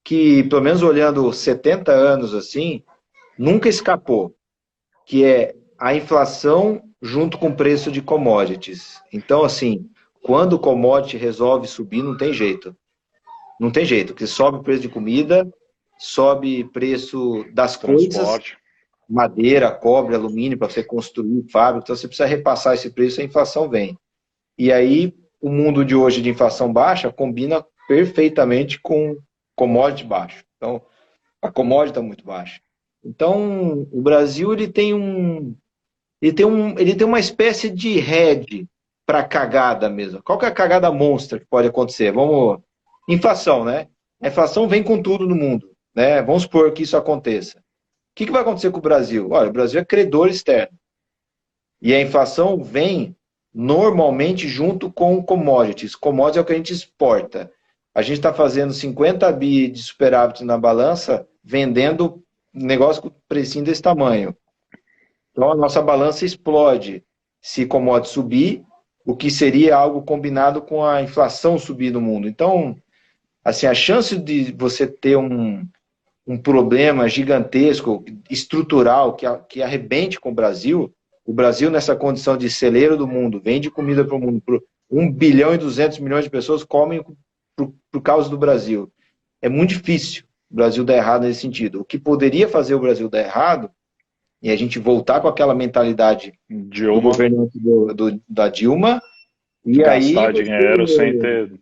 que, pelo menos olhando 70 anos assim, nunca escapou, que é a inflação junto com o preço de commodities. Então, assim, quando o commodity resolve subir, não tem jeito. Não tem jeito, porque sobe o preço de comida, sobe preço das coisas, transporte. madeira, cobre, alumínio, para você construir fábrica, então você precisa repassar esse preço, a inflação vem. E aí, o mundo de hoje de inflação baixa combina perfeitamente com commodity baixo. Então, a commodity está muito baixa. Então, o Brasil ele tem uma espécie de hedge para cagada mesmo. Qual que é a cagada monstra que pode acontecer? Inflação, né? A inflação vem com tudo no mundo, né? Vamos supor que isso aconteça. O que vai acontecer com o Brasil? Olha, o Brasil é credor externo. E a inflação vem normalmente junto com commodities. Commodities é o que a gente exporta. A gente está fazendo 50 bi de superávit na balança, vendendo negócio com precinho desse tamanho. Então a nossa balança explode se commodity subir, o que seria algo combinado com a inflação subir no mundo. Então, assim, a chance de você ter um problema gigantesco, estrutural, que arrebente com o Brasil nessa condição de celeiro do mundo, vende comida para o mundo, 1,2 bilhão de pessoas comem por causa do Brasil. É muito difícil o Brasil dar errado nesse sentido. O que poderia fazer o Brasil dar errado e a gente voltar com aquela mentalidade do Dilma, governante da Dilma, e aí gastar dinheiro sem ter...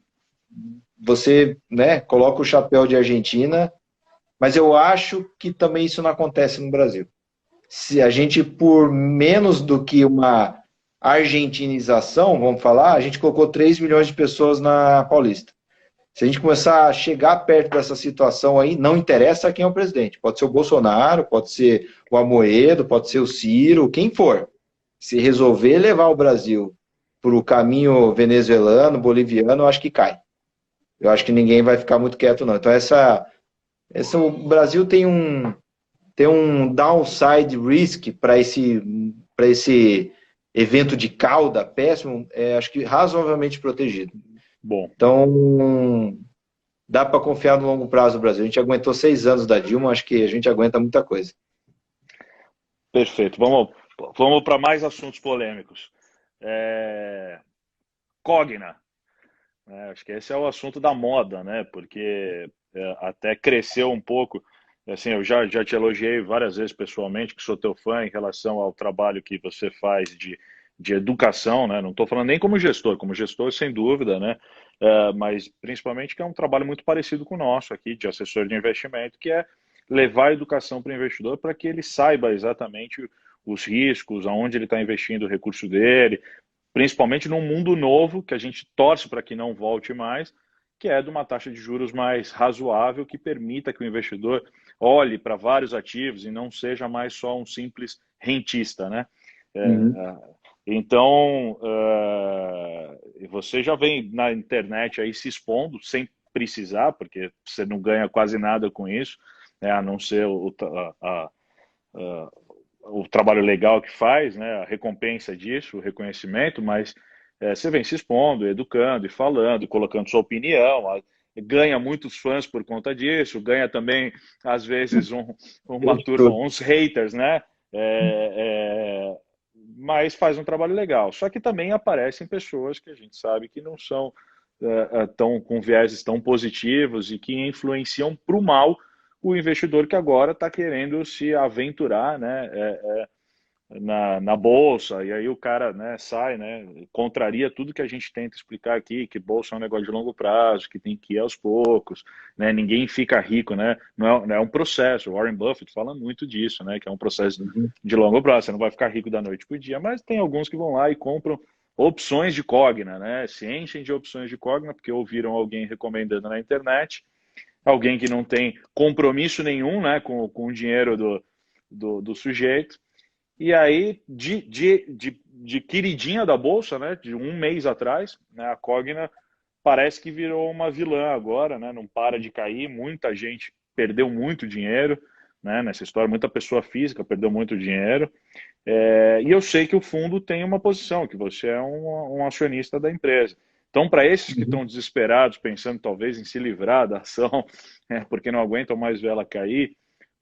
você, né, coloca o chapéu de Argentina, mas eu acho que também isso não acontece no Brasil. Se a gente, por menos do que uma argentinização, vamos falar, a gente colocou 3 milhões de pessoas na Paulista. Se a gente começar a chegar perto dessa situação aí, não interessa quem é o presidente. Pode ser o Bolsonaro, pode ser o Amoedo, pode ser o Ciro, quem for. Se resolver levar o Brasil para o caminho venezuelano, boliviano, eu acho que cai. Eu acho que ninguém vai ficar muito quieto, não. Então, o Brasil tem um downside risk para esse evento de cauda péssimo, acho que razoavelmente protegido. Bom. Então, dá para confiar no longo prazo do Brasil. A gente aguentou 6 anos da Dilma, acho que a gente aguenta muita coisa. Perfeito. Vamos para mais assuntos polêmicos. Cogna. Acho que esse é o assunto da moda, né? Porque até cresceu um pouco. Assim, eu já te elogiei várias vezes pessoalmente, que sou teu fã em relação ao trabalho que você faz de educação, né? Não estou falando nem como gestor sem dúvida, né? Mas principalmente que é um trabalho muito parecido com o nosso aqui, de assessor de investimento, que é levar a educação para o investidor para que ele saiba exatamente os riscos, aonde ele está investindo o recurso dele, principalmente num mundo novo que a gente torce para que não volte mais, que é de uma taxa de juros mais razoável que permita que o investidor olhe para vários ativos e não seja mais só um simples rentista, né? Então, você já vem na internet aí se expondo sem precisar, porque você não ganha quase nada com isso, né, a não ser o trabalho legal que faz, né, a recompensa disso, o reconhecimento, mas você vem se expondo, educando e falando, colocando sua opinião, ganha muitos fãs por conta disso, ganha também, às vezes, uma turma, uns haters, né? Mas faz um trabalho legal. Só que também aparecem pessoas que a gente sabe que não são tão com vieses tão positivos e que influenciam para o mal o investidor que agora está querendo se aventurar, né, na bolsa, e aí o cara, né, sai, né, contraria tudo que a gente tenta explicar aqui, que bolsa é um negócio de longo prazo, que tem que ir aos poucos, né, ninguém fica rico, né, não é um processo. O Warren Buffett fala muito disso, né, que é um processo de longo prazo, você não vai ficar rico da noite para o dia, mas tem alguns que vão lá e compram opções de Cogna, né, se enchem de opções de Cogna, porque ouviram alguém recomendando na internet, alguém que não tem compromisso nenhum, né, com o dinheiro do sujeito. E aí, de queridinha da Bolsa, né, de um mês atrás, né, a Cogna parece que virou uma vilã agora, né, não para de cair, muita gente perdeu muito dinheiro, né, nessa história, muita pessoa física perdeu muito dinheiro, e eu sei que o fundo tem uma posição, que você é um acionista da empresa. Então, para esses que estão desesperados, pensando talvez em se livrar da ação, porque não aguentam mais ver ela cair,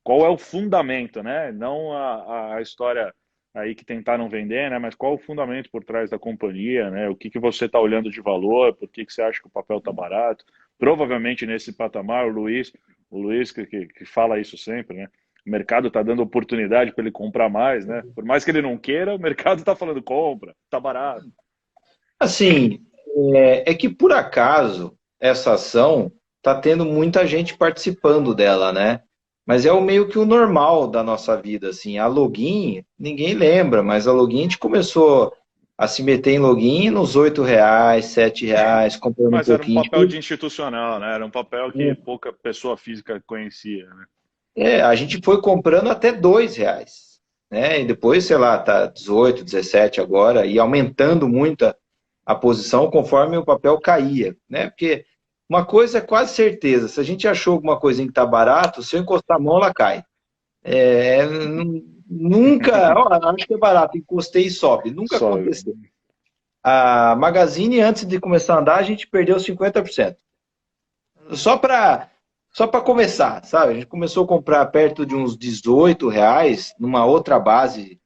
qual é o fundamento, né? Não a história aí que tentaram vender, né? Mas qual é o fundamento por trás da companhia, né? O que você está olhando de valor, por que você acha que o papel está barato? Provavelmente nesse patamar, o Luiz que fala isso sempre, né? O mercado está dando oportunidade para ele comprar mais, né? Por mais que ele não queira, o mercado está falando compra, está barato. Assim, é que por acaso essa ação está tendo muita gente participando dela, né? Mas é o meio que o normal da nossa vida, assim. A Login, ninguém lembra, mas a Login a gente começou a se meter em login nos R$8, R$7, comprando Mas um era um pouquinho. papel de institucional, né? Era um papel que pouca pessoa física conhecia, né? A gente foi comprando até R$2, né? E depois, sei lá, tá 18, 17 agora, e aumentando muito a posição conforme o papel caía, né? Porque uma coisa é quase certeza, se a gente achou alguma coisinha que está barato, se eu encostar a mão, ela cai. Nunca, acho que é barato, encostei e sobe. Nunca aconteceu. A Magazine, antes de começar a andar, a gente perdeu 50%. só para começar, sabe? A gente começou a comprar perto de uns R$ 18 numa outra base,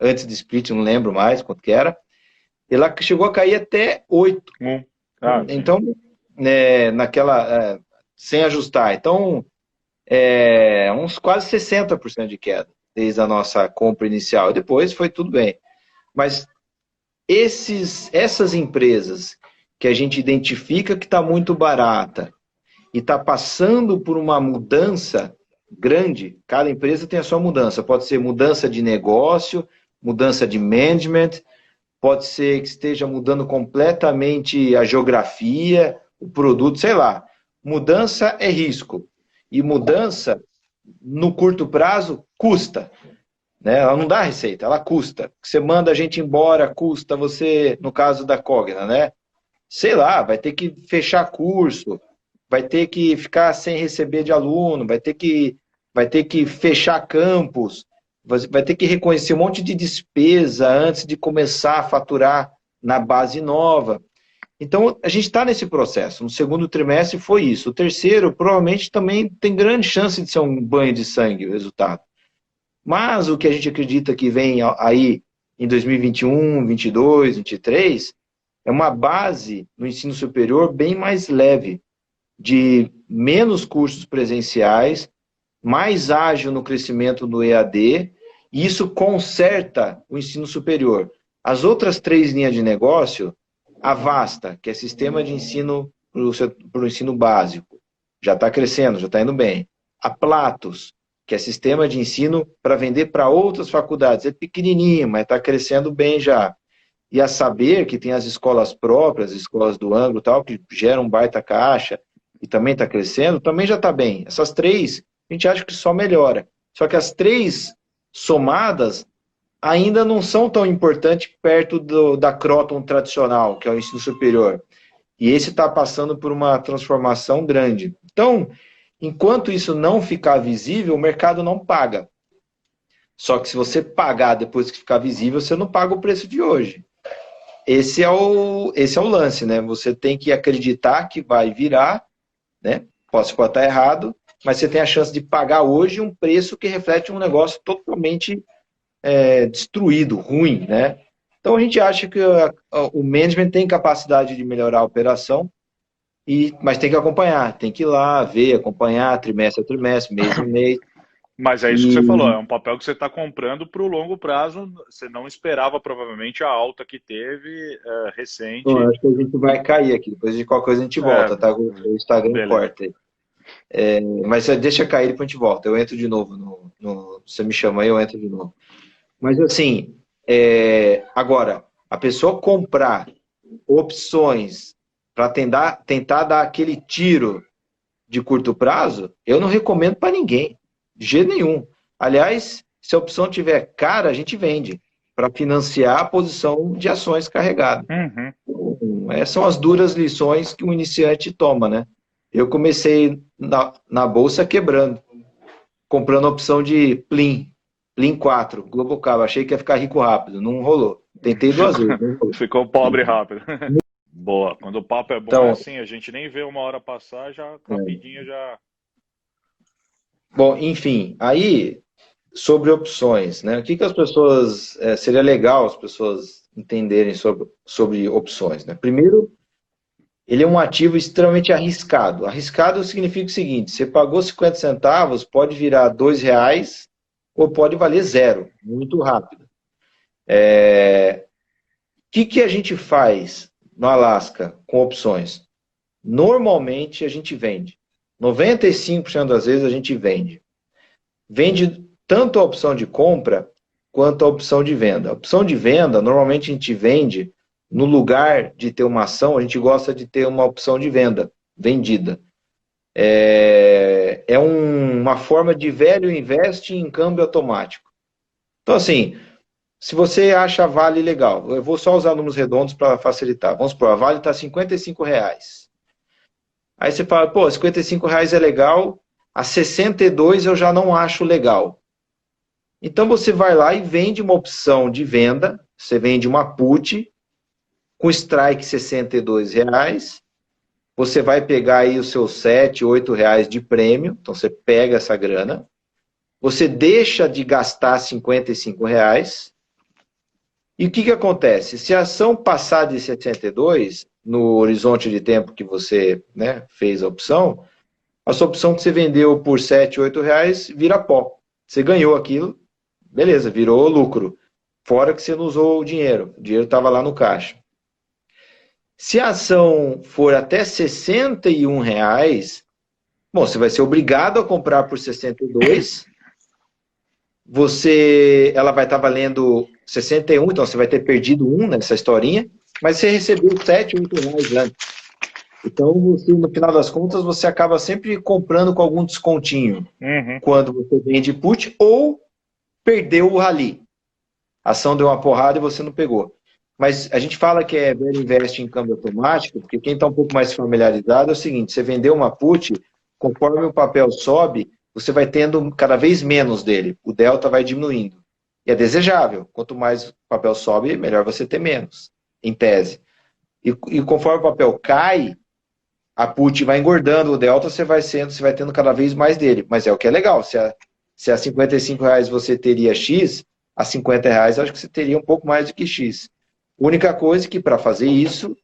antes de split, não lembro mais quanto que era. Ela chegou a cair até 8. Sim. Então, sem ajustar. Então, uns quase 60% de queda, desde a nossa compra inicial. E depois foi tudo bem. Mas essas empresas que a gente identifica que está muito barata e está passando por uma mudança grande, cada empresa tem a sua mudança. Pode ser mudança de negócio, mudança de management, pode ser que esteja mudando completamente a geografia, o produto, sei lá. Mudança é risco. E mudança, no curto prazo, custa. Né? Ela não dá receita, ela custa. Você manda a gente embora, custa você, no caso da Cogna, né? Sei lá, vai ter que fechar curso, vai ter que ficar sem receber de aluno, vai ter que fechar campus, vai ter que reconhecer um monte de despesa antes de começar a faturar na base nova. Então, a gente está nesse processo. No segundo trimestre foi isso. O terceiro, provavelmente, também tem grande chance de ser um banho de sangue o resultado. Mas o que a gente acredita que vem aí em 2021, 22, 23, é uma base no ensino superior bem mais leve, de menos cursos presenciais, mais ágil no crescimento do EAD, e isso conserta o ensino superior. As outras 3 linhas de negócio, a Vasta, que é sistema de ensino para o ensino básico, já está crescendo, já está indo bem. A Platos, que é sistema de ensino para vender para outras faculdades, é pequenininho, mas está crescendo bem já. E a Saber, que tem as escolas próprias, as escolas do Anglo e tal, que geram um baita caixa, e também está crescendo, também já está bem. Essas 3, a gente acha que só melhora. Só que as 3 somadas ainda não são tão importantes perto da Croton tradicional, que é o ensino superior. E esse está passando por uma transformação grande. Então, enquanto isso não ficar visível, o mercado não paga. Só que se você pagar depois que ficar visível, você não paga o preço de hoje. Esse é o lance, né? Você tem que acreditar que vai virar, né? Pode estar errado, mas você tem a chance de pagar hoje um preço que reflete um negócio totalmente destruído, ruim, né? Então a gente acha que o management tem capacidade de melhorar a operação, mas tem que acompanhar, tem que ir lá, ver, acompanhar, trimestre a trimestre, mês a mês. Mas é isso que você falou, é um papel que você está comprando para o longo prazo, você não esperava provavelmente a alta que teve recente. Bom, acho que a gente vai cair aqui, depois de qualquer coisa a gente volta, tá? O Instagram corta aí. Mas deixa cair e depois a gente volta, eu entro de novo, você me chama aí, eu entro de novo. Mas assim, agora, a pessoa comprar opções para tentar dar aquele tiro de curto prazo, eu não recomendo para ninguém, de jeito nenhum. Aliás, se a opção tiver cara, a gente vende para financiar a posição de ações carregadas. Uhum. Essas são as duras lições que o iniciante toma, né? Eu comecei na bolsa quebrando, comprando a opção de Plim 4, Globo Cabo. Achei que ia ficar rico rápido, não rolou. Tentei 2 vezes. Ficou pobre rápido. Boa. Quando o papo é bom, então, é assim, a gente nem vê uma hora passar, já rapidinho já... Bom, enfim, aí, sobre opções, né? O que as pessoas... seria legal as pessoas entenderem sobre opções, né? Primeiro, ele é um ativo extremamente arriscado. Arriscado significa o seguinte, você pagou 50 centavos, pode virar R$2, ou pode valer 0, muito rápido. O que a gente faz no Alasca com opções? Normalmente a gente vende. 95% das vezes a gente vende. Vende tanto a opção de compra quanto a opção de venda. A opção de venda, normalmente a gente vende no lugar de ter uma ação, a gente gosta de ter uma opção de venda, vendida. É uma forma de velho investe em câmbio automático. Então, assim, se você acha a Vale legal, eu vou só usar números redondos para facilitar. Vamos supor, a Vale está R$55. Aí você fala, pô, R$55 é legal, a 62 eu já não acho legal. Então você vai lá e vende uma opção de venda, você vende uma put com strike R$62, você vai pegar aí os seus 7, 8 reais de prêmio, então você pega essa grana, você deixa de gastar 55 reais, e o que, que acontece? Se a ação passar de 62, no horizonte de tempo que você, né, fez a opção, a sua opção que você vendeu por 7, 8 reais vira pó. Você ganhou aquilo, beleza, virou lucro. Fora que você não usou o dinheiro estava lá no caixa. Se a ação for até 61 reais, bom, você vai ser obrigado a comprar por 62, ela vai estar valendo 61, então você vai ter perdido um nessa historinha, mas você recebeu 7, 8 reais antes. Então, você, no final das contas, você acaba sempre comprando com algum descontinho quando você vende put ou perdeu o rally. A ação deu uma porrada e você não pegou. Mas a gente fala que é velho investe em câmbio automático, porque quem está um pouco mais familiarizado é o seguinte, você vendeu uma put, conforme o papel sobe, você vai tendo cada vez menos dele. O delta vai diminuindo. E é desejável. Quanto mais o papel sobe, melhor você ter menos, em tese. E conforme o papel cai, a put vai engordando, o delta você vai tendo cada vez mais dele. Mas é o que é legal. Se a 55 reais você teria X, a 50 reais acho que você teria um pouco mais do que X. A única coisa é que para fazer isso,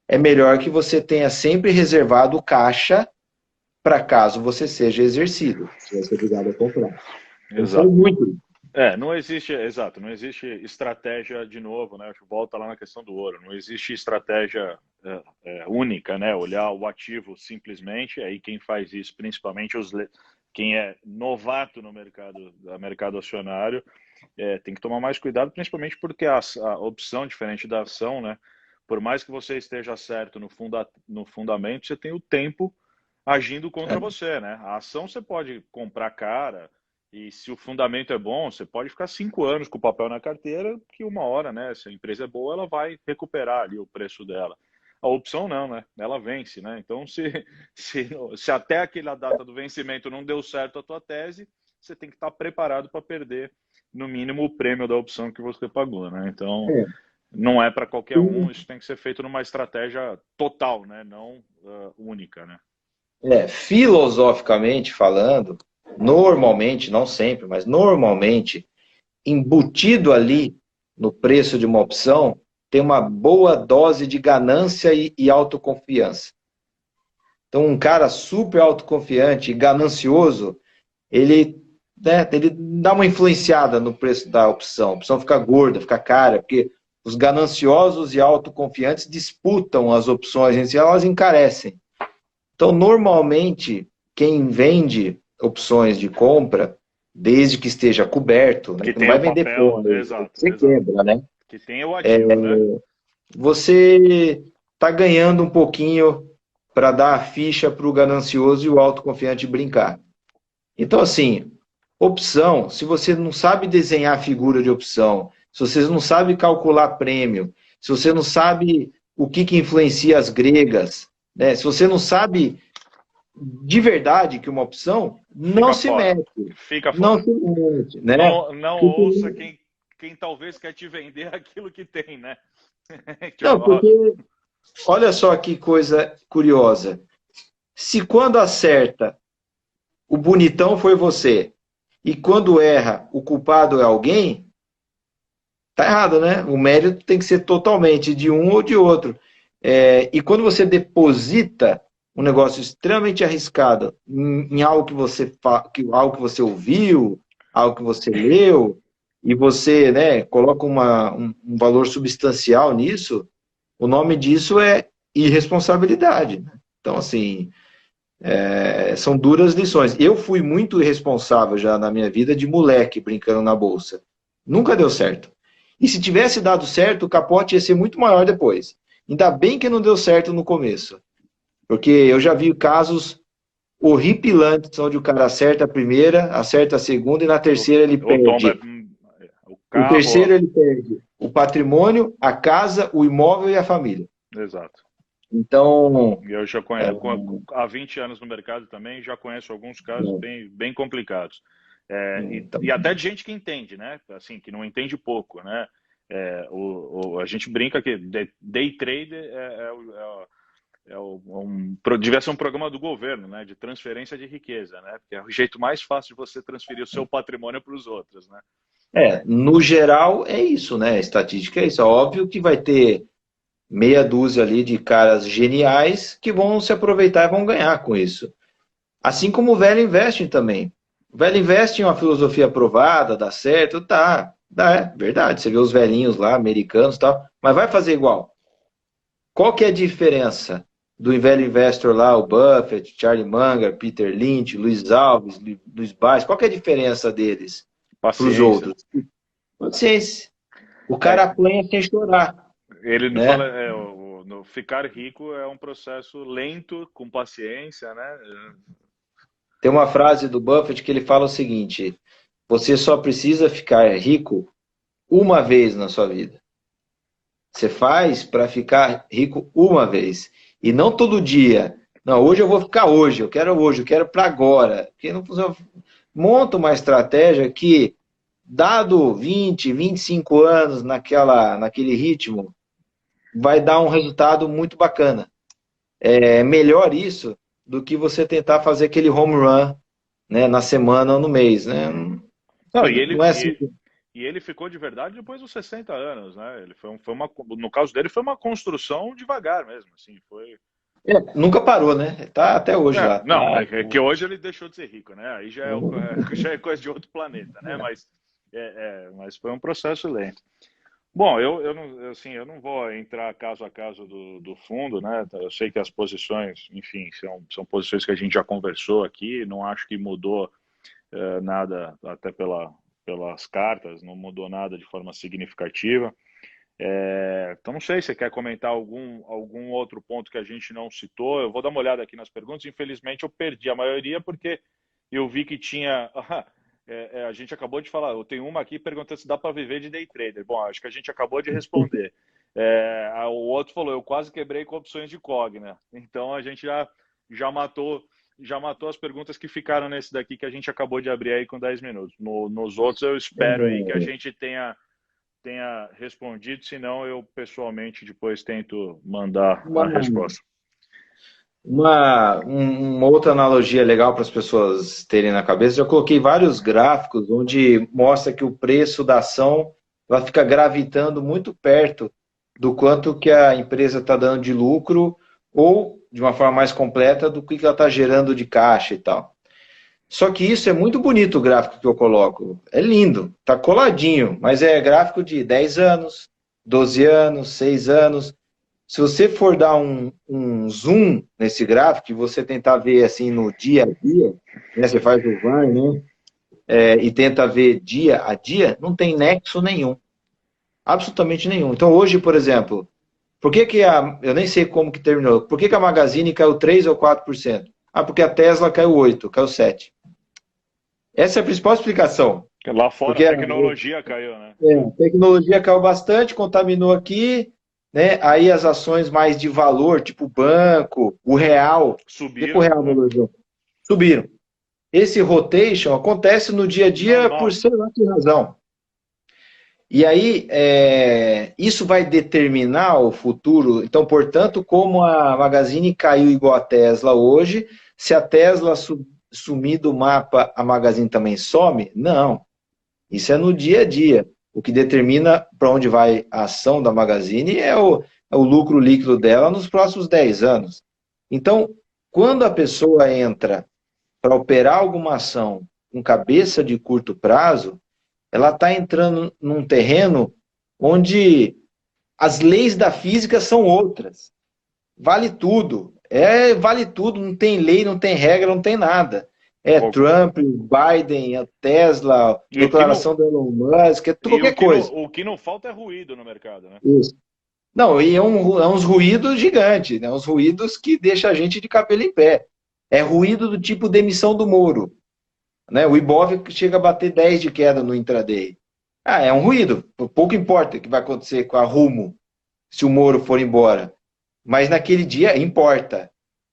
é melhor que você tenha sempre reservado caixa para caso você seja exercido. Você vai ser obrigado a comprar. Exato. Muito. Não existe, exato, não existe estratégia, de novo, né? Volta lá na questão do ouro, não existe estratégia única, né? Olhar o ativo simplesmente, aí quem faz isso, principalmente quem é novato no mercado acionário, tem que tomar mais cuidado, principalmente porque a opção, diferente da ação, né? Por mais que você esteja certo no fundamento, você tem o tempo agindo contra você, né? A ação você pode comprar cara, e se o fundamento é bom, você pode ficar 5 anos com o papel na carteira, que uma hora, né? Se a empresa é boa, ela vai recuperar ali o preço dela. A opção não, né? Ela vence, né? Então, se até aquela data do vencimento não deu certo a tua tese, você tem que estar preparado para perder, no mínimo, o prêmio da opção que você pagou, né? Então, não é para qualquer um, isso tem que ser feito numa estratégia total, né? Não única, né? Filosoficamente falando, normalmente, não sempre, mas normalmente, embutido ali no preço de uma opção, tem uma boa dose de ganância e autoconfiança. Então, um cara super autoconfiante e ganancioso, ele dá uma influenciada no preço da opção. A opção fica gorda, fica cara, porque os gananciosos e autoconfiantes disputam as opções em si, elas encarecem. Então, normalmente, quem vende opções de compra, desde que esteja coberto, né, que não vai vender papel, porra, exato, você exato. quebra, né? Que tenha o ativo, né? Você está ganhando um pouquinho para dar a ficha para o ganancioso e o autoconfiante brincar. Então, assim, opção, se você não sabe desenhar figura de opção, se você não sabe calcular prêmio, se você não sabe o que influencia as gregas, né? Se você não sabe de verdade que uma opção, não Fica se fora. mete. Fica Não fora. se mete, né? Não ouça quem talvez quer te vender aquilo que tem, né? Não, porque olha só que coisa curiosa. Se quando acerta, o bonitão foi você, e quando erra, o culpado é alguém, tá errado, né? O mérito tem que ser totalmente de um ou de outro. E quando você deposita um negócio extremamente arriscado em algo algo que você ouviu, algo que você leu, e você, né, coloca um valor substancial nisso, o nome disso é irresponsabilidade, né? Então, assim, são duras lições. Eu fui muito irresponsável já na minha vida de moleque brincando na bolsa. Nunca deu certo. E se tivesse dado certo, o capote ia ser muito maior depois. Ainda bem que não deu certo no começo. Porque eu já vi casos horripilantes onde o cara acerta a primeira, acerta a segunda e na terceira ele o tomba, perde. o O carro. terceiro ele perde o patrimônio, a casa, o imóvel e a família. Exato. Então, Eu já conheço, há 20 anos no mercado também, já conheço alguns casos bem complicados. E até de gente que entende, né? Assim, que não entende pouco, né? A gente brinca que day trade devia ser um programa do governo, né, de transferência de riqueza, né, porque é o jeito mais fácil de você transferir o seu patrimônio para os outros, né. No geral é isso, né? A estatística é isso. É óbvio que vai ter meia dúzia ali de caras geniais que vão se aproveitar e vão ganhar com isso. Assim como o velho investing também. O velho investing é uma filosofia aprovada, dá certo, tá. Dá, é verdade. Você vê os velhinhos lá, americanos e tal, mas vai fazer igual. Qual que é a diferença do velho investor lá, o Buffett, Charlie Munger, Peter Lynch, Luiz Alves, Luiz Bass? Qual que é a diferença deles para os Paciência. outros? Paciência. O É, cara apanha sem chorar, ele fala, né? ficar rico é um processo lento, com paciência, né? Tem uma frase do Buffett que ele fala o seguinte: você só precisa ficar rico uma vez na sua vida. Você faz para ficar rico uma vez. E não todo dia. Não, hoje eu vou ficar hoje, eu quero para agora. Porque não funciona. Monta uma estratégia que, dado 20, 25 anos naquele ritmo, vai dar um resultado muito bacana. É melhor isso do que você tentar fazer aquele home run, né, na semana ou no mês, né? Não, Sabe, não é assim. e ele ficou de verdade depois dos 60 anos, né? Ele no caso dele, foi uma construção devagar mesmo, assim, foi... Nunca parou, né? Tá até hoje lá. Não, Tá. é que hoje ele deixou de ser rico, né? Aí já já é coisa de outro planeta, né? Mas foi um processo lento. Bom, eu não vou entrar caso a caso do fundo, né? Eu sei que as posições, enfim, são posições que a gente já conversou aqui, não acho que mudou nada, até pelas cartas, não mudou nada de forma significativa. Então, não sei se você quer comentar algum outro ponto que a gente não citou. Eu vou dar uma olhada aqui nas perguntas. Infelizmente, eu perdi a maioria porque eu vi que tinha. A gente acabou de falar. Eu tenho uma aqui perguntando se dá para viver de day trader. Bom, acho que a gente acabou de responder. O outro falou: eu quase quebrei com opções de COG, né? Então, a gente já matou. Já matou as perguntas que ficaram nesse daqui que a gente acabou de abrir aí com 10 minutos. Nos outros, eu espero aí que a gente tenha respondido, senão eu pessoalmente depois tento mandar a resposta. Uma outra analogia legal para as pessoas terem na cabeça, eu coloquei vários gráficos onde mostra que o preço da ação vai ficar gravitando muito perto do quanto que a empresa está dando de lucro ou, de uma forma mais completa, do que ela está gerando de caixa e tal. Só que isso é muito bonito, o gráfico que eu coloco. É lindo, tá coladinho, mas é gráfico de 10 anos, 12 anos, 6 anos. Se você for dar um zoom nesse gráfico e você tentar ver assim no dia a dia, né, você faz o VAR, né, e tenta ver dia a dia, não tem nexo nenhum. Absolutamente nenhum. Então hoje, por exemplo, por que eu nem sei como que terminou, por que a Magazine caiu 3 ou 4%? Ah, porque a Tesla caiu 8, caiu 7. Essa é a principal explicação. Lá fora Porque a tecnologia caiu, né? a tecnologia caiu bastante, contaminou aqui, né? Aí as ações mais de valor, tipo banco, o real, Subiram, o real valorizou, subiram. Esse rotation acontece no dia a dia normal. por sei lá que razão. E aí, isso vai determinar o futuro. Então, portanto, como a Magazine caiu igual a Tesla hoje, se a Tesla sumir do mapa, a Magazine também some? Não. Isso é no dia a dia. O que determina para onde vai a ação da Magazine é o lucro líquido dela nos próximos 10 anos. Então, quando a pessoa entra para operar alguma ação com cabeça de curto prazo, ela está entrando num terreno onde as leis da física são outras. Vale tudo. Vale tudo, não tem lei, não tem regra, não tem nada. Trump, Biden, a Tesla, declaração do Elon Musk, qualquer coisa. O que não falta é ruído no mercado, né? Isso. Não, e uns ruídos gigantes, né? Uns ruídos que deixam a gente de cabelo em pé. É ruído do tipo demissão do Moro. Né? O Ibov chega a bater 10 de queda no intraday. É um ruído. Pouco importa o que vai acontecer com a Rumo se o Moro for embora. Mas naquele dia importa.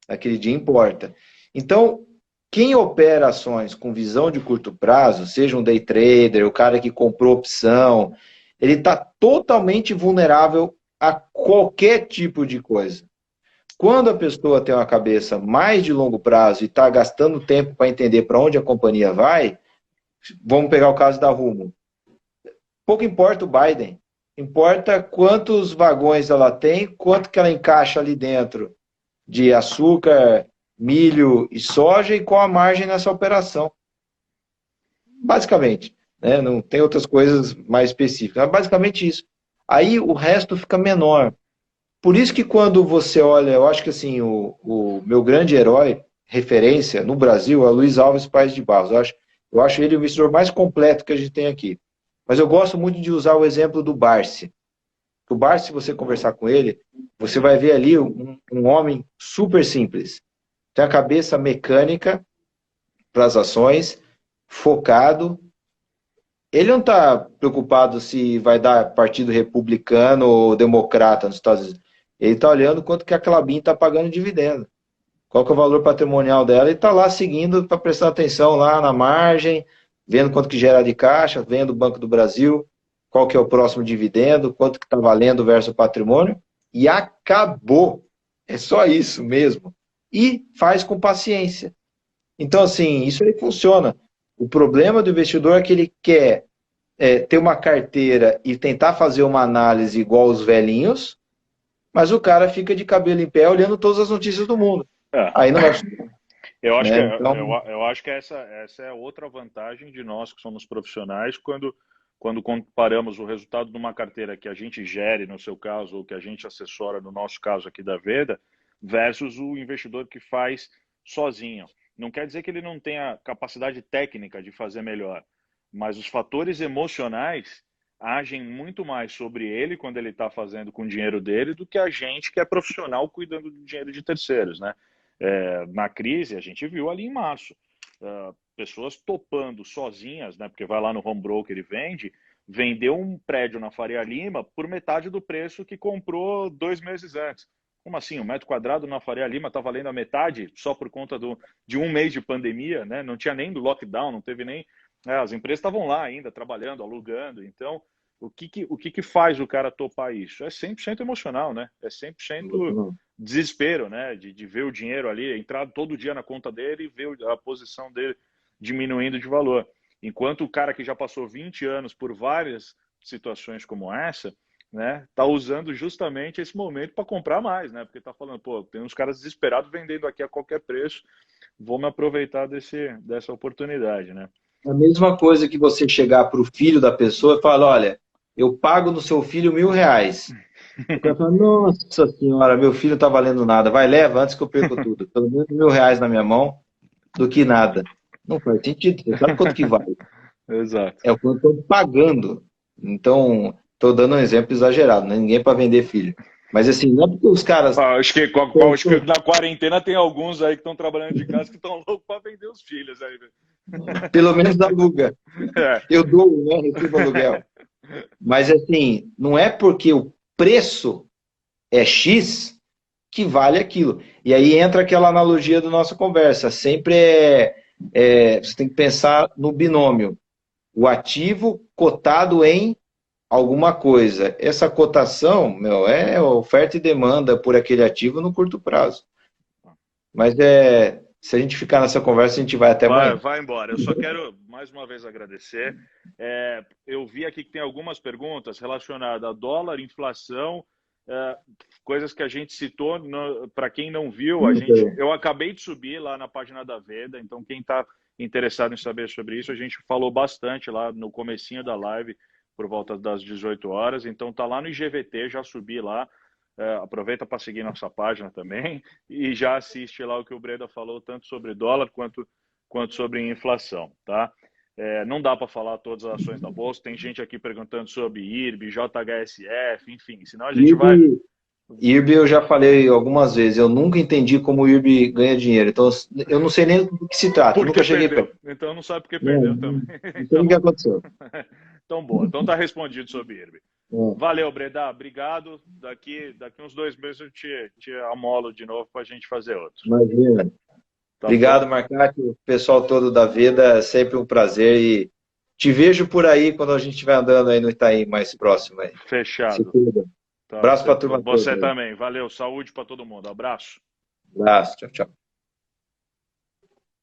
Naquele dia importa. Então, quem opera ações com visão de curto prazo, seja um day trader, o cara que comprou opção, ele está totalmente vulnerável a qualquer tipo de coisa. Quando a pessoa tem uma cabeça mais de longo prazo e está gastando tempo para entender para onde a companhia vai, vamos pegar o caso da Rumo. Pouco importa o Biden, importa quantos vagões ela tem, quanto que ela encaixa ali dentro de açúcar, milho e soja e qual a margem nessa operação. Basicamente, né? Não tem outras coisas mais específicas, mas basicamente isso. Aí o resto fica menor. Por isso que quando você olha, eu acho que assim, o meu grande herói, referência no Brasil, é o Luiz Alves Paes de Barros. Eu acho ele o investidor mais completo que a gente tem aqui. Mas eu gosto muito de usar o exemplo do Barsi. O Barsi, se você conversar com ele, você vai ver ali um homem super simples. Tem a cabeça mecânica para as ações, focado. Ele não está preocupado se vai dar partido republicano ou democrata nos Estados Unidos. Ele está olhando quanto que a Klabin está pagando dividendo. Qual que é o valor patrimonial dela e está lá seguindo para prestar atenção lá na margem, vendo quanto que gera de caixa, vendo o Banco do Brasil, qual que é o próximo dividendo, quanto que está valendo versus o patrimônio, e acabou. É só isso mesmo. E faz com paciência. Então, assim, isso aí funciona. O problema do investidor é que ele quer ter uma carteira e tentar fazer uma análise igual os velhinhos, mas o cara fica de cabelo em pé olhando todas as notícias do mundo. É. Aí não vai funcionar. Eu acho, Né? Então, eu acho que essa é outra vantagem de nós que somos profissionais quando comparamos o resultado de uma carteira que a gente gere, no seu caso, ou que a gente assessora, no nosso caso aqui da Veda, versus o investidor que faz sozinho. Não quer dizer que ele não tenha capacidade técnica de fazer melhor, mas os fatores emocionais agem muito mais sobre ele quando ele está fazendo com o dinheiro dele do que a gente que é profissional cuidando do dinheiro de terceiros, né? Na crise, a gente viu ali em março, pessoas topando sozinhas, né? Porque vai lá no home broker e vendeu um prédio na Faria Lima por metade do preço que comprou 2 meses antes. Como assim? Um metro quadrado na Faria Lima está valendo a metade só por conta de um mês de pandemia, né? Não tinha nem do lockdown, não teve nem... as empresas estavam lá ainda, trabalhando, alugando. Então, o que faz o cara topar isso? É 100% emocional, né? É 100% desespero, né? De ver o dinheiro ali, entrar todo dia na conta dele e ver a posição dele diminuindo de valor. Enquanto o cara que já passou 20 anos por várias situações como essa, né, tá usando justamente esse momento para comprar mais, né? Porque tá falando, pô, tem uns caras desesperados vendendo aqui a qualquer preço, vou me aproveitar dessa oportunidade, né? a mesma coisa que você chegar para o filho da pessoa e falar, olha, eu pago no seu filho R$ 1.000. O cara fala, nossa senhora, meu filho não está valendo nada. Vai, leva antes que eu perca tudo. Pelo menos R$ 1.000 na minha mão do que nada. Não faz sentido. Você sabe quanto que vale? Exato. É o quanto eu estou pagando. Então, estou dando um exemplo exagerado, né? Ninguém é para vender filho. Mas assim, não é porque os caras... Acho que na quarentena tem alguns aí que estão trabalhando de casa que estão loucos para vender os filhos aí. Pelo menos aluga. Eu dou, né? Recebo aluguel. Mas assim, não é porque o preço é X que vale aquilo. E aí entra aquela analogia da nossa conversa. Sempre você tem que pensar no binômio. O ativo cotado em alguma coisa. Essa cotação, é oferta e demanda por aquele ativo no curto prazo. Mas se a gente ficar nessa conversa, a gente vai até amanhã. Vai embora. Eu só quero, mais uma vez, agradecer. Eu vi aqui que tem algumas perguntas relacionadas a dólar, inflação, coisas que a gente citou. Para quem não viu, eu acabei de subir lá na página da Veda, então quem está interessado em saber sobre isso, a gente falou bastante lá no comecinho da live, por volta das 18 horas. Então tá lá no IGVT, já subi lá. Aproveita para seguir nossa página também e já assiste lá o que o Breda falou, tanto sobre dólar quanto sobre inflação, tá? Não dá para falar todas as ações da Bolsa, tem gente aqui perguntando sobre IRB, JHSF, enfim, senão a gente vai... IRB eu já falei algumas vezes, eu nunca entendi como o IRB ganha dinheiro, então eu não sei nem do que se trata, nunca cheguei perto. Então não sabe por que perdeu também. Não sei o que aconteceu. Então, boa. Então tá respondido sobre IRB. Valeu, Breda. Obrigado. Daqui uns 2 meses eu te amolo de novo para a gente fazer outro. Imagina. Tá. Obrigado, Marcati. O pessoal todo da Veda, é sempre um prazer. E te vejo por aí quando a gente estiver andando aí no Itaim mais próximo. Aí. Fechado. Se cuida. Tá Abraço para a certo. turma Você toda. também. Valeu. Saúde para todo mundo. Abraço. Abraço. Tchau, tchau.